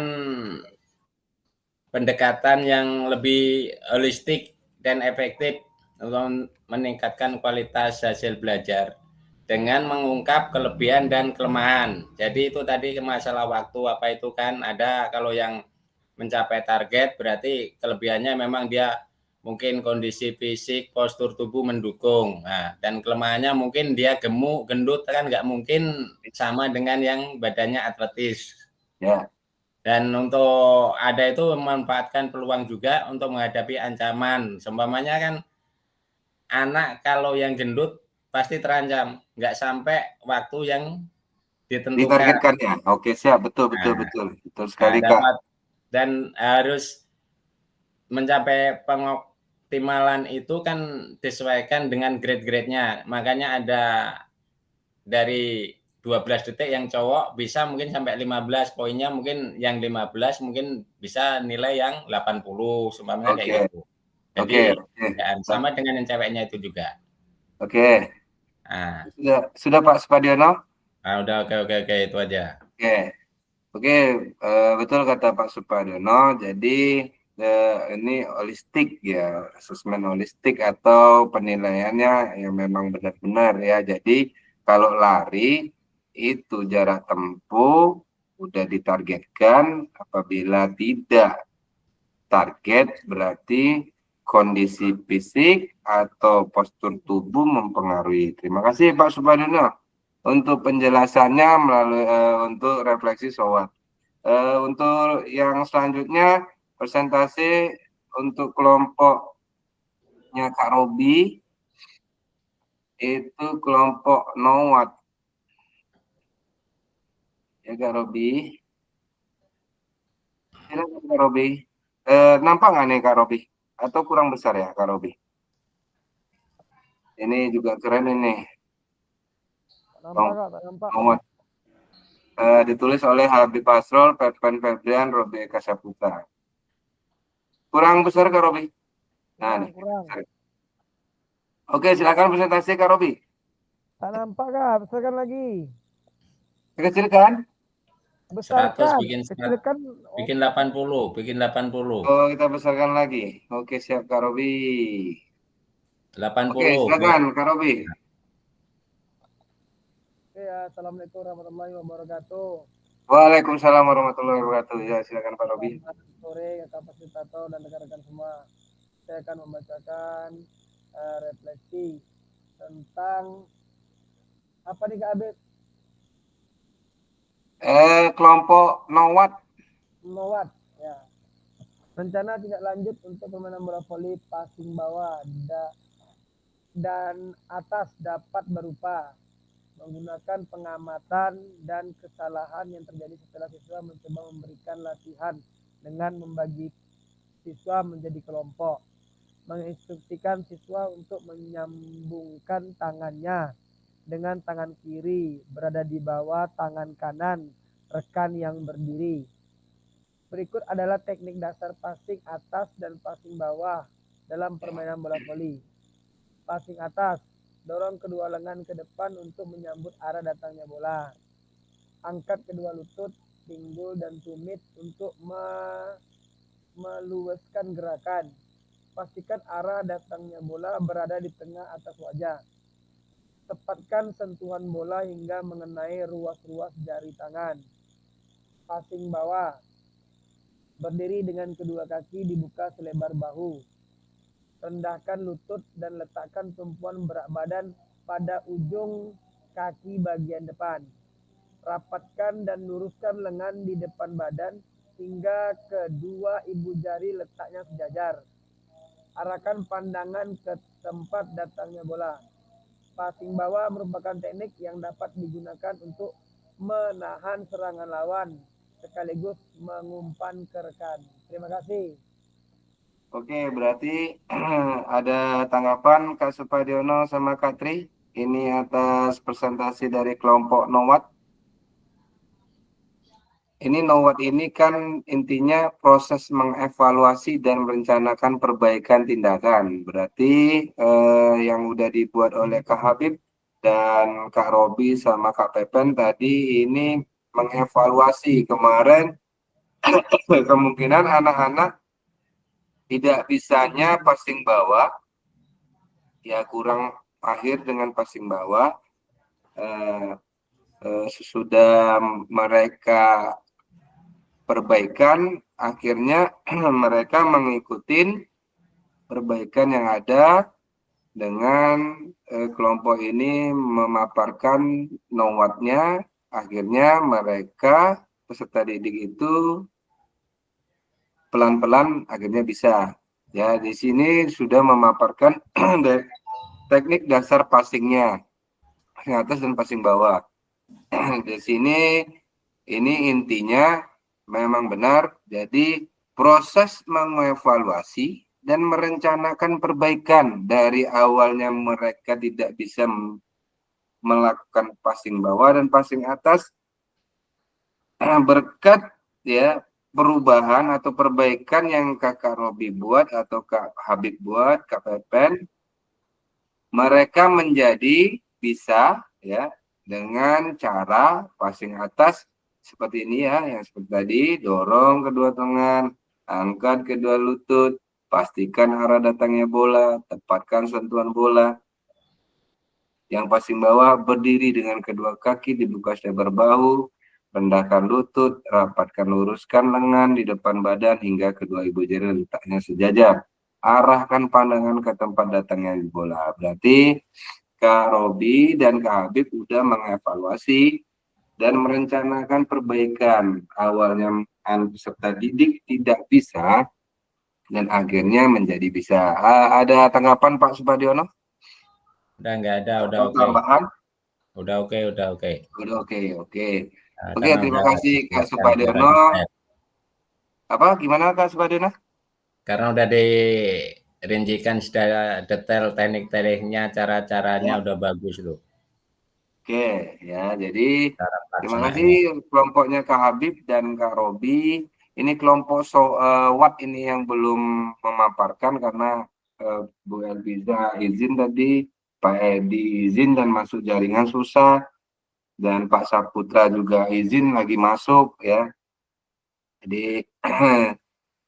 B: pendekatan yang lebih holistik dan efektif untuk meningkatkan kualitas hasil belajar dengan mengungkap kelebihan dan kelemahan. Jadi itu tadi masalah waktu apa itu kan ada, kalau yang mencapai target berarti kelebihannya memang dia mungkin kondisi fisik, postur tubuh mendukung. Nah, dan kelemahannya mungkin dia gemuk, gendut kan nggak mungkin sama dengan yang badannya atletis.
A: Ya.
B: Dan untuk ada itu memanfaatkan peluang juga untuk menghadapi ancaman. Seumpamanya kan anak kalau yang gendut pasti terancam, nggak sampai waktu yang ditentukan.
A: Ditargetkan ya. Oke, siap, betul sekali Kak.
B: Dan harus mencapai pengoptimalan itu kan disesuaikan dengan grade-grade-nya. Makanya ada dari 12 detik yang cowok bisa mungkin sampai 15 poinnya, mungkin yang 15 mungkin bisa nilai yang 80 seumpamanya kayak gitu. Jadi sama dengan yang ceweknya itu juga.
A: Oke.
B: Nah.
A: Sudah Pak Supadiono?
B: Nah, udah oke itu aja.
A: Oke, betul kata Pak Supadiono. Jadi ini holistik ya, asesmen holistik atau penilaiannya yang memang benar-benar ya. Jadi kalau lari itu jarak tempuh udah ditargetkan, apabila tidak target berarti kondisi fisik atau postur tubuh mempengaruhi. Terima kasih Pak Supadiono untuk penjelasannya melalui untuk refleksi SOWAT. Untuk yang selanjutnya presentasi untuk kelompoknya Kak Robi, itu kelompok NOWAT. Ya Kak Robi. Silakan Kak Robi. Nampak nggak nih Kak Robi? Atau kurang besar ya Kak Robi? Ini juga keren ini.
G: Tak nampak kak, tak nampak.
A: Nomor ditulis oleh Habib Asrol, Pepen Febrian, Robi Eka Saputra. Kurang besar Kak Robi? Nah, nih.
G: Kurang.
A: Oke, silakan presentasi Kak Robi.
G: Tak nampak kak, besarkan lagi.
A: Kecilkan.
B: 100
G: Besarkan,
B: bikin
G: kecilkan.
B: bikin 80, bikin 80.
A: Oh, kita besarkan lagi. Oke, siap Kak Robi.
B: 80.
A: Oke, silakan Kak Robi.
G: Ya, assalamualaikum warahmatullahi wabarakatuh.
A: Waalaikumsalam warahmatullahi wabarakatuh. Ya, silakan Pak Robi.
G: Selamat sore kakak fasilitator dan rekan-rekan semua. Saya akan membacakan refleksi tentang apa nih Kak Abid?
A: Kelompok Nowat.
G: Nowat, ya. Rencana tindak lanjut untuk permainan bola voli passing bawah dan atas dapat berupa menggunakan pengamatan dan kesalahan yang terjadi setelah siswa mencoba memberikan latihan dengan membagi siswa menjadi kelompok, menginstruksikan siswa untuk menyambungkan tangannya dengan tangan kiri berada di bawah tangan kanan rekan yang berdiri. Berikut adalah teknik dasar passing atas dan passing bawah dalam permainan bola voli. Passing atas, dorong kedua lengan ke depan untuk menyambut arah datangnya bola. Angkat kedua lutut, pinggul dan tumit untuk meluaskan gerakan. Pastikan arah datangnya bola berada di tengah atas wajah. Tepatkan sentuhan bola hingga mengenai ruas-ruas jari tangan. Passing bawah, berdiri dengan kedua kaki dibuka selebar bahu. Rendahkan lutut dan letakkan tumpuan berat badan pada ujung kaki bagian depan. Rapatkan dan luruskan lengan di depan badan hingga kedua ibu jari letaknya sejajar. Arahkan pandangan ke tempat datangnya bola. Passing bawah merupakan teknik yang dapat digunakan untuk menahan serangan lawan sekaligus mengumpan ke rekan. Terima kasih.
A: Oke, berarti ada tanggapan Kak Supadiono sama Kak Tri ini atas presentasi dari kelompok Nowat. Ini Nowat ini kan intinya proses mengevaluasi dan merencanakan perbaikan tindakan. Berarti yang udah dibuat oleh Kak Habib dan Kak Robi sama Kak Pepen tadi ini mengevaluasi kemarin kemungkinan anak-anak tidak bisanya passing bawah, ya kurang akhir dengan passing bawah. Sesudah mereka perbaikan, akhirnya mereka mengikuti perbaikan yang ada dengan kelompok ini memaparkan Nowatnya. Akhirnya mereka peserta didik itu pelan-pelan akhirnya bisa. Ya, di sini sudah memaparkan teknik dasar passingnya, passing atas dan passing bawah. Di sini ini intinya memang benar. Jadi proses mengevaluasi dan merencanakan perbaikan dari awalnya mereka tidak bisa melakukan passing bawah dan passing atas berkat ya perubahan atau perbaikan yang Kakak Robi buat atau Kak Habib buat, Kak Pepen, mereka menjadi bisa ya dengan cara passing atas seperti ini ya, yang seperti tadi, dorong kedua tangan, angkat kedua lutut, pastikan arah datangnya bola, tepatkan sentuhan bola. Yang passing bawah berdiri dengan kedua kaki dibuka selebar bahu, rendahkan lutut, rapatkan luruskan lengan di depan badan hingga kedua ibu jari letaknya sejajar. Arahkan pandangan ke tempat datangnya bola. Berarti Kak Robi dan Kak Habib udah mengevaluasi dan merencanakan perbaikan. Awalnya peserta didik tidak bisa dan akhirnya menjadi bisa. Ada tanggapan Pak Supadiono?
B: Udah nggak ada, udah oke.
A: Tambahan?
B: Udah oke.
A: Udah oke.
B: Nah,
A: Oke, terima kasih Kak Supadiono. Apa? Gimana Kak Supadiono?
B: Karena udah rincikan secara detail teknik-tekniknya, cara-caranya udah bagus tuh.
A: Oke, ya. Jadi
B: Cara
A: terima
B: pelaksanaannya.
A: kasih kelompoknya Kak Habib dan Kak Robi. Ini kelompok Watt ini yang belum memaparkan karena Bu Elbiza izin tadi, Pak Edi izin dan masuk jaringan susah, dan Pak Saputra juga izin lagi masuk ya. Jadi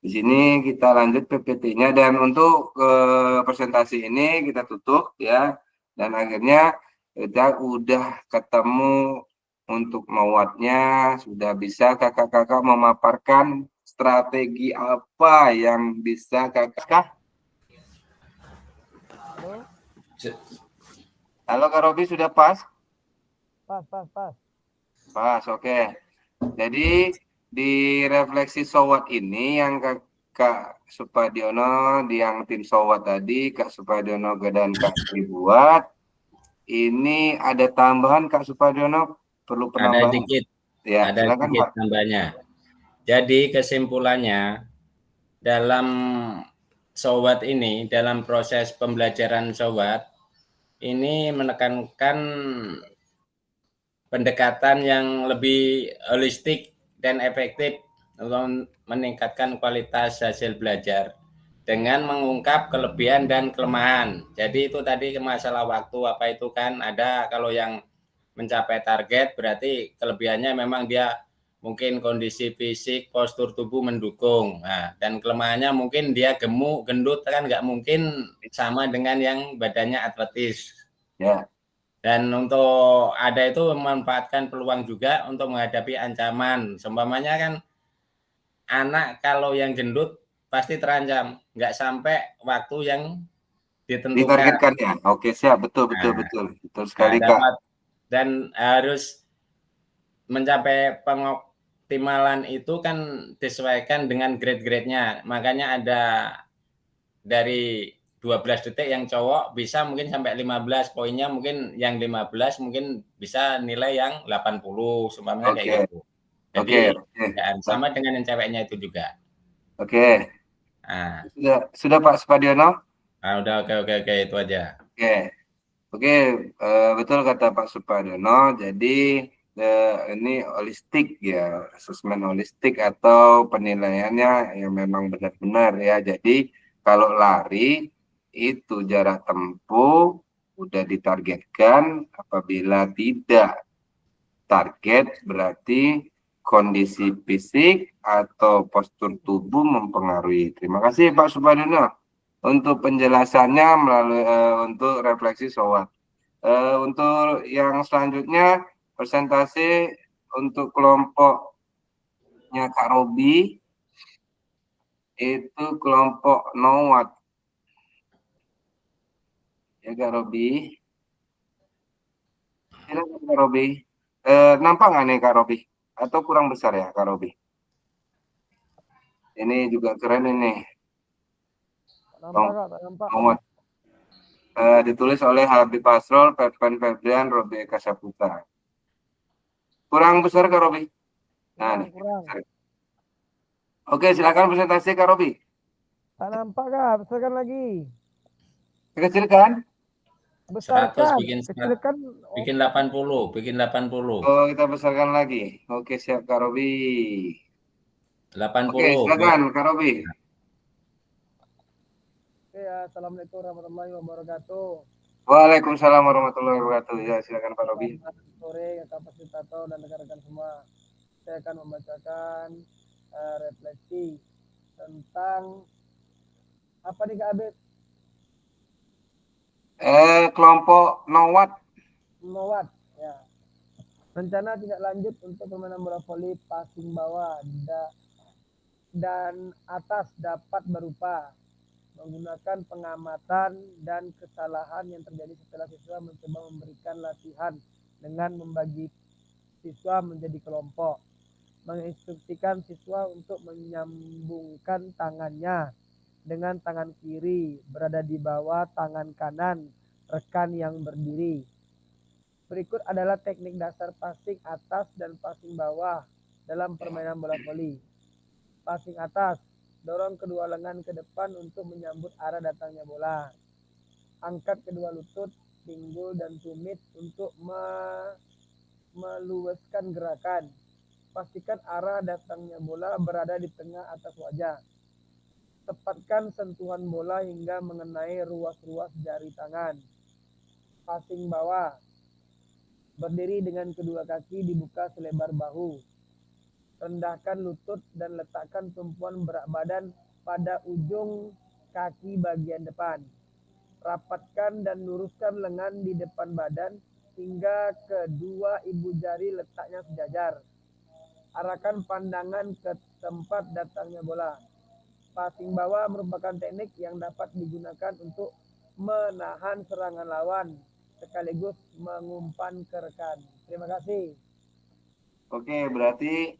A: di sini kita lanjut PPT-nya, dan untuk presentasi ini kita tutup ya. Dan akhirnya kita udah ketemu untuk mawatnya, sudah bisa kakak-kakak memaparkan strategi apa yang bisa kakak. Halo Kak Robi, sudah pas?
G: Pas.
A: Pas, oke. Jadi di refleksi SOWAT ini yang Kak Supadiono, yang tim SOWAT tadi, Kak Supadiono dan Kak Sri buat, ini ada tambahan Kak Supadiono, perlu
B: Ada
A: penambahan?
B: dikit,
A: Ya,
B: ada
A: silakan
B: sedikit
A: Pak.
B: tambahnya. Jadi kesimpulannya, dalam SOWAT ini, dalam proses pembelajaran SOWAT, ini menekankan pendekatan yang lebih holistik dan efektif untuk meningkatkan kualitas hasil belajar dengan mengungkap kelebihan dan kelemahan. Jadi itu tadi masalah waktu apa itu kan ada, kalau yang mencapai target berarti kelebihannya memang dia mungkin kondisi fisik, postur tubuh mendukung. Nah, dan kelemahannya mungkin dia gemuk, gendut, kan nggak mungkin sama dengan yang badannya atletis.
A: Ya.
B: Dan untuk ada itu memanfaatkan peluang juga untuk menghadapi ancaman. Seumpamanya kan anak kalau yang gendut pasti terancam, nggak sampai waktu yang ditentukan.
A: Ditargetkan ya. Oke, siap, betul sekali Kak.
B: Dapat, dan harus mencapai pengoptimalan itu kan disesuaikan dengan grade-grade-nya. Makanya ada dari 12 detik yang cowok bisa mungkin sampai 15, poinnya mungkin yang 15 mungkin bisa nilai yang 80, seumpamanya kayak gitu. Jadi sama dengan yang ceweknya itu juga.
A: Oke.
B: Nah,
A: Sudah Pak Supadiono?
B: nah udah oke itu aja.
A: Oke, betul kata Pak Supadiono. Jadi ini holistik ya, asesmen holistik atau penilaiannya yang memang benar-benar ya. Jadi kalau lari itu jarak tempuh udah ditargetkan, apabila tidak target berarti kondisi fisik atau postur tubuh mempengaruhi. Terima kasih Pak Supadiono untuk penjelasannya melalui untuk refleksi SOWAT. Untuk yang selanjutnya presentasi untuk kelompoknya Kak Robi, itu kelompok NOWAT. Ya Kak Robi. Silakan Kak Robi. Nampak nggak nih Kak Robi? Atau kurang besar ya Kak Robi? Ini juga keren ini.
G: Nampak.
A: Ditulis oleh Habib Asrol, Pepin Febrian, Robi Eka Saputra. Kurang besar Kak Robi? Nah,
G: kurang.
A: Oke, silakan presentasi Kak Robi.
G: Tak nampak Kak, besarkan lagi.
A: Kecilkan?
G: Besarkan.
B: 100
G: Kecilkan.
B: bikin 80, bikin 80.
A: Oh, kita besarkan lagi. Oke, siap Kak Robi.
B: 80.
A: Oke, silakan Kak Robi.
G: Ya, assalamualaikum warahmatullahi wabarakatuh.
A: Waalaikumsalam warahmatullahi wabarakatuh. Ya, silakan Pak Robi.
G: Selamat sore Kakak fasilitator dan rekan-rekan semua. Saya akan membacakan refleksi tentang apa nih Kak Abid?
A: Kelompok NOWAT.
G: NOWAT, ya. Rencana tindak lanjut untuk permainan bola voli passing bawah dan atas dapat berupa menggunakan pengamatan dan kesalahan yang terjadi setelah siswa mencoba memberikan latihan dengan membagi siswa menjadi kelompok, menginstruksikan siswa untuk menyambungkan tangannya dengan tangan kiri berada di bawah tangan kanan rekan yang berdiri. Berikut adalah teknik dasar passing atas dan passing bawah dalam permainan bola voli. Passing atas Dorong kedua lengan ke depan untuk menyambut arah datangnya bola. Angkat kedua lutut, pinggul, dan tumit untuk meluaskan gerakan. Pastikan arah datangnya bola berada di tengah atas wajah. Tepatkan sentuhan bola hingga mengenai ruas-ruas jari tangan. Passing bawah. Berdiri dengan kedua kaki dibuka selebar bahu. Rendahkan lutut dan letakkan tumpuan berat badan pada ujung kaki bagian depan. Rapatkan dan luruskan lengan di depan badan hingga kedua ibu jari letaknya sejajar. Arahkan pandangan ke tempat datangnya bola. Passing bawah merupakan teknik yang dapat digunakan untuk menahan serangan lawan sekaligus mengumpan ke rekan. Terima kasih.
A: Oke, berarti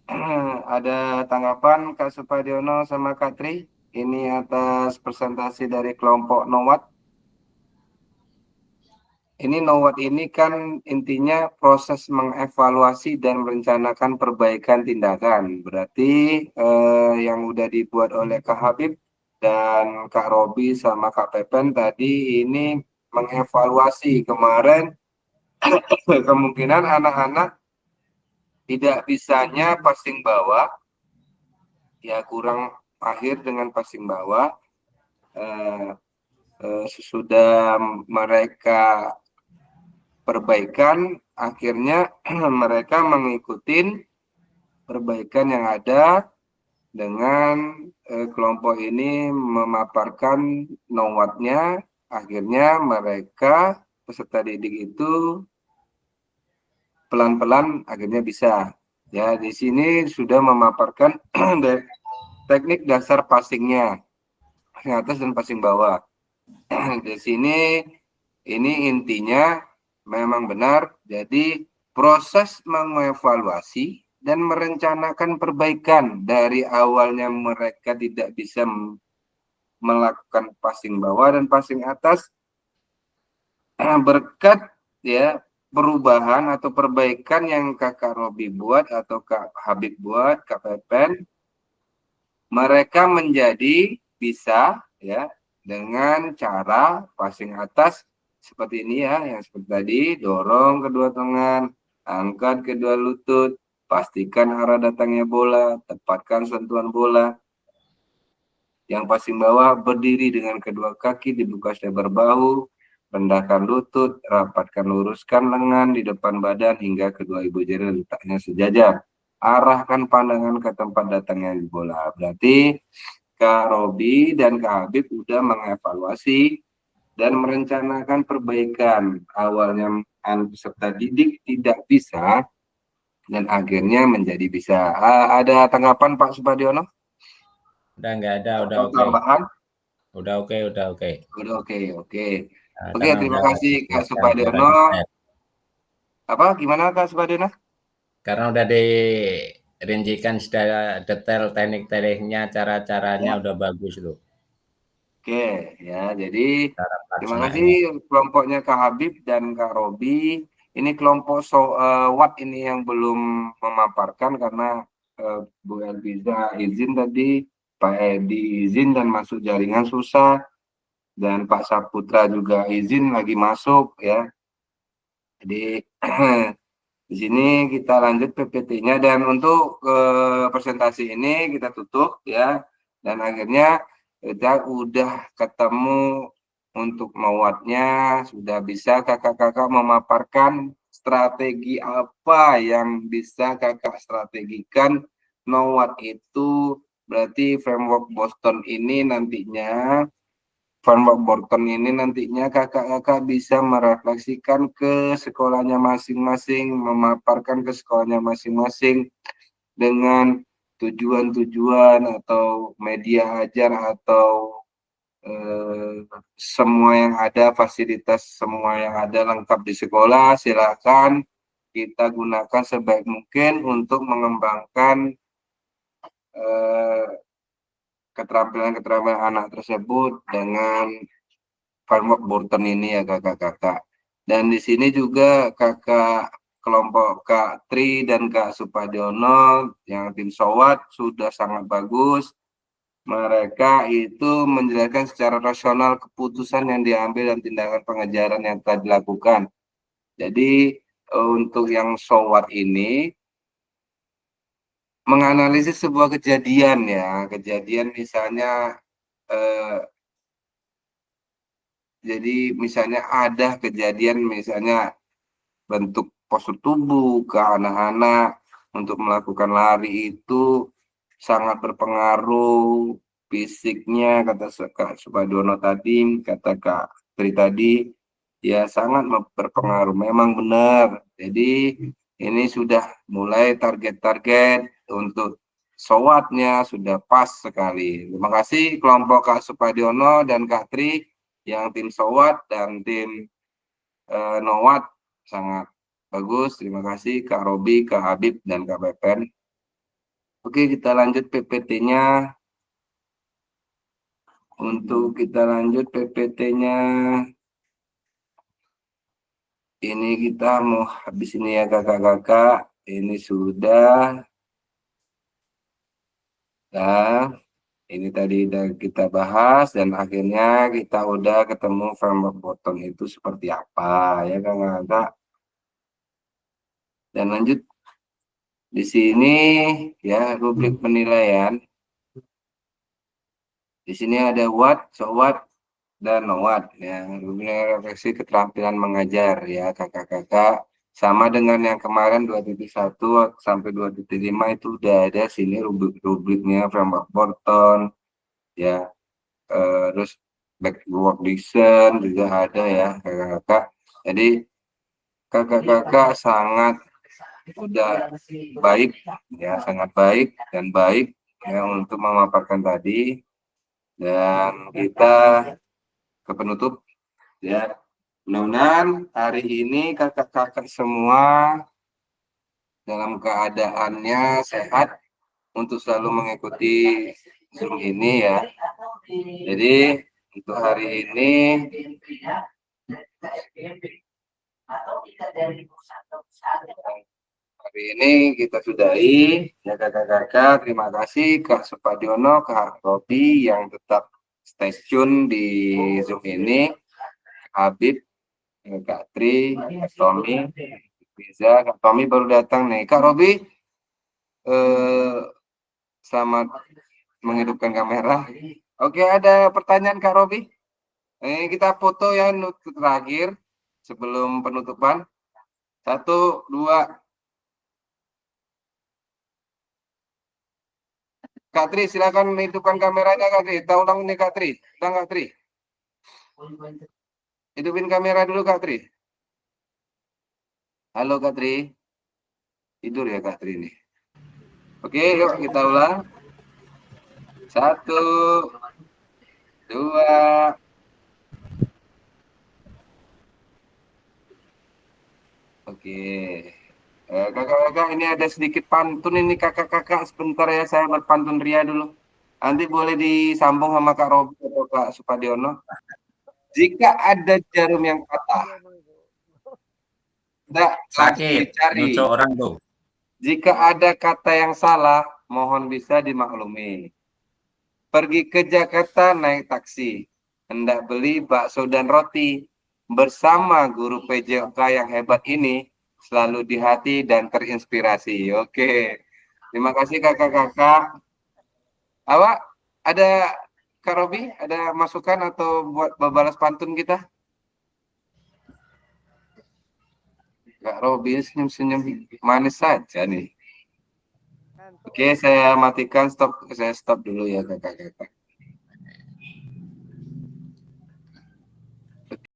A: ada tanggapan Kak Supadiono sama Kak Tri ini atas presentasi dari kelompok NOWAT. Ini NOWAT ini kan intinya proses mengevaluasi dan merencanakan perbaikan tindakan. Berarti yang udah dibuat oleh Kak Habib dan Kak Robi sama Kak Pepen tadi ini mengevaluasi kemarin kemungkinan anak-anak tidak bisanya passing bawah, ya kurang akhir dengan passing bawah. Sesudah mereka perbaikan, akhirnya mereka mengikuti perbaikan yang ada dengan kelompok ini memaparkan NOWAT-nya. Akhirnya mereka peserta didik itu pelan-pelan akhirnya bisa. Ya, di sini sudah memaparkan teknik dasar passingnya, passing atas dan passing bawah. Di sini ini intinya memang benar. Jadi proses mengevaluasi dan merencanakan perbaikan dari awalnya mereka tidak bisa melakukan passing bawah dan passing atas berkat ya perubahan atau perbaikan yang Kakak Robi buat atau Kak Habib buat, Kak Pepen, mereka menjadi bisa ya dengan cara passing atas seperti ini ya, yang seperti tadi, dorong kedua tangan, angkat kedua lutut, pastikan arah datangnya bola, tepatkan sentuhan bola. Yang passing bawah berdiri dengan kedua kaki dibuka selebar bahu, rendahkan lutut, rapatkan luruskan lengan di depan badan hingga kedua ibu jari letaknya sejajar. Arahkan pandangan ke tempat datangnya bola. Berarti Kak Robi dan Kak Habib udah mengevaluasi dan merencanakan perbaikan. Awalnya peserta didik tidak bisa dan akhirnya menjadi bisa. Ada tanggapan Pak Supadiono?
B: Udah nggak ada, udah oke.
A: Tambahan?
B: Udah oke.
A: Udah oke.
B: Nah,
A: Oke, terima kasih Kak Supadiono. Apa? Gimana Kak Supadiono?
B: Karena udah dirincikan secara detail teknik-tekniknya, cara-caranya udah bagus loh.
A: Oke, ya. Jadi terima kasih kelompoknya Kak Habib dan Kak Robi. Ini kelompok Watt ini yang belum memaparkan karena Bu Elviza izin tadi, Pak Edi izin dan masuk jaringan susah. Dan Pak Saputra juga izin lagi masuk ya. Jadi di sini kita lanjut PPT-nya dan untuk presentasi ini kita tutup ya. Dan akhirnya kita udah ketemu untuk NOWAT-nya, sudah bisa kakak-kakak memaparkan strategi apa yang bisa kakak strategikan. NOWAT itu berarti framework Boston ini nantinya kakak-kakak bisa merefleksikan ke sekolahnya masing-masing, memaparkan ke sekolahnya masing-masing dengan tujuan-tujuan atau media ajar atau semua yang ada, fasilitas semua yang ada lengkap di sekolah. Silakan kita gunakan sebaik mungkin untuk mengembangkan keterampilan-keterampilan anak tersebut dengan framework Boston ini ya kakak-kakak. Dan di sini juga kakak kelompok Kak Tri dan Kak Supadiono yang tim SOWAT sudah sangat bagus mereka itu menjelaskan secara rasional keputusan yang diambil dan tindakan pengejaran yang telah dilakukan. Jadi untuk yang SOWAT ini menganalisis sebuah kejadian ya, kejadian misalnya jadi misalnya ada kejadian misalnya bentuk postur tubuh ke anak-anak untuk melakukan lari itu sangat berpengaruh fisiknya, kata Kak Supadono tadi, kata Kak Tri tadi, ya sangat berpengaruh, memang benar. Jadi ini sudah mulai target-target untuk SOWAT-nya sudah pas sekali. Terima kasih kelompok Kak Supadiono dan Kak Tri yang tim SOWAT dan tim NOWAT sangat bagus. Terima kasih Kak Robi, Kak Habib, dan Kak Pepen. Oke, kita lanjut PPT-nya. Untuk kita lanjut PPT-nya. Ini kita mau habis ini ya kakak-kakak. Ini sudah. Nah, ini tadi udah kita bahas dan akhirnya kita udah ketemu framework bottom itu seperti apa ya kakak-kakak. Dan lanjut di sini ya rubrik penilaian. Di sini ada what, SOWAT, dan NOWAT ya. Rubrik refleksi keterampilan mengajar ya kakak-kakak. Sama dengan yang kemarin 2.1 sampai 2.5 itu udah ada sini rubriknya framework Borton ya. Terus backward design juga ada ya kakak-kakak. Jadi kakak-kakak sangat udah baik ya, sangat baik dan baik ya untuk memaparkan tadi. Dan kita ke penutup ya. Mudah-mudahan hari ini kakak-kakak semua dalam keadaannya sehat untuk selalu mengikuti Zoom ini ya. Jadi untuk hari ini kita sudahi ya kakak-kakak. Terima kasih Kak Supadiono, Kak Robi yang tetap stay tune di Zoom ini, Habib, Kak Tri, Kak Tommy, Riza. Kak Tommy baru datang nih. Kak Robi, selamat menghidupkan kamera. Oke, ada pertanyaan Kak Robi? Kita foto ya terakhir sebelum penutupan. 1, 2. Kak Tri, silakan hidupkan kameranya Kak Tri. Kita ulang nih Kak Tri. Ulang Kak Tri. Hidupin kamera dulu Kak Tri. Halo Kak Tri. Tidur ya Kak Tri nih. Oke, yuk kita ulang. 1, 2. Oke. Kakak-kakak ini ada sedikit pantun ini kakak-kakak. Sebentar ya saya berpantun ria dulu. Nanti boleh disambung sama Kak Robi atau Kak Supadiono. Jika ada jarum yang patah, tidak
B: Sakit,
A: dicari.
B: nucuk orang tuh.
A: Jika ada kata yang salah, mohon bisa dimaklumi. Pergi ke Jakarta naik taksi, hendak beli bakso dan roti. Bersama guru PJOK yang hebat ini, selalu di hati dan terinspirasi. Oke, terima kasih kakak-kakak. Awak ada Kak Robi, ada masukan atau buat balas pantun kita? Kak Robi senyum-senyum manis saja nih. Oke, saya matikan, saya stop dulu ya kakak-kakak.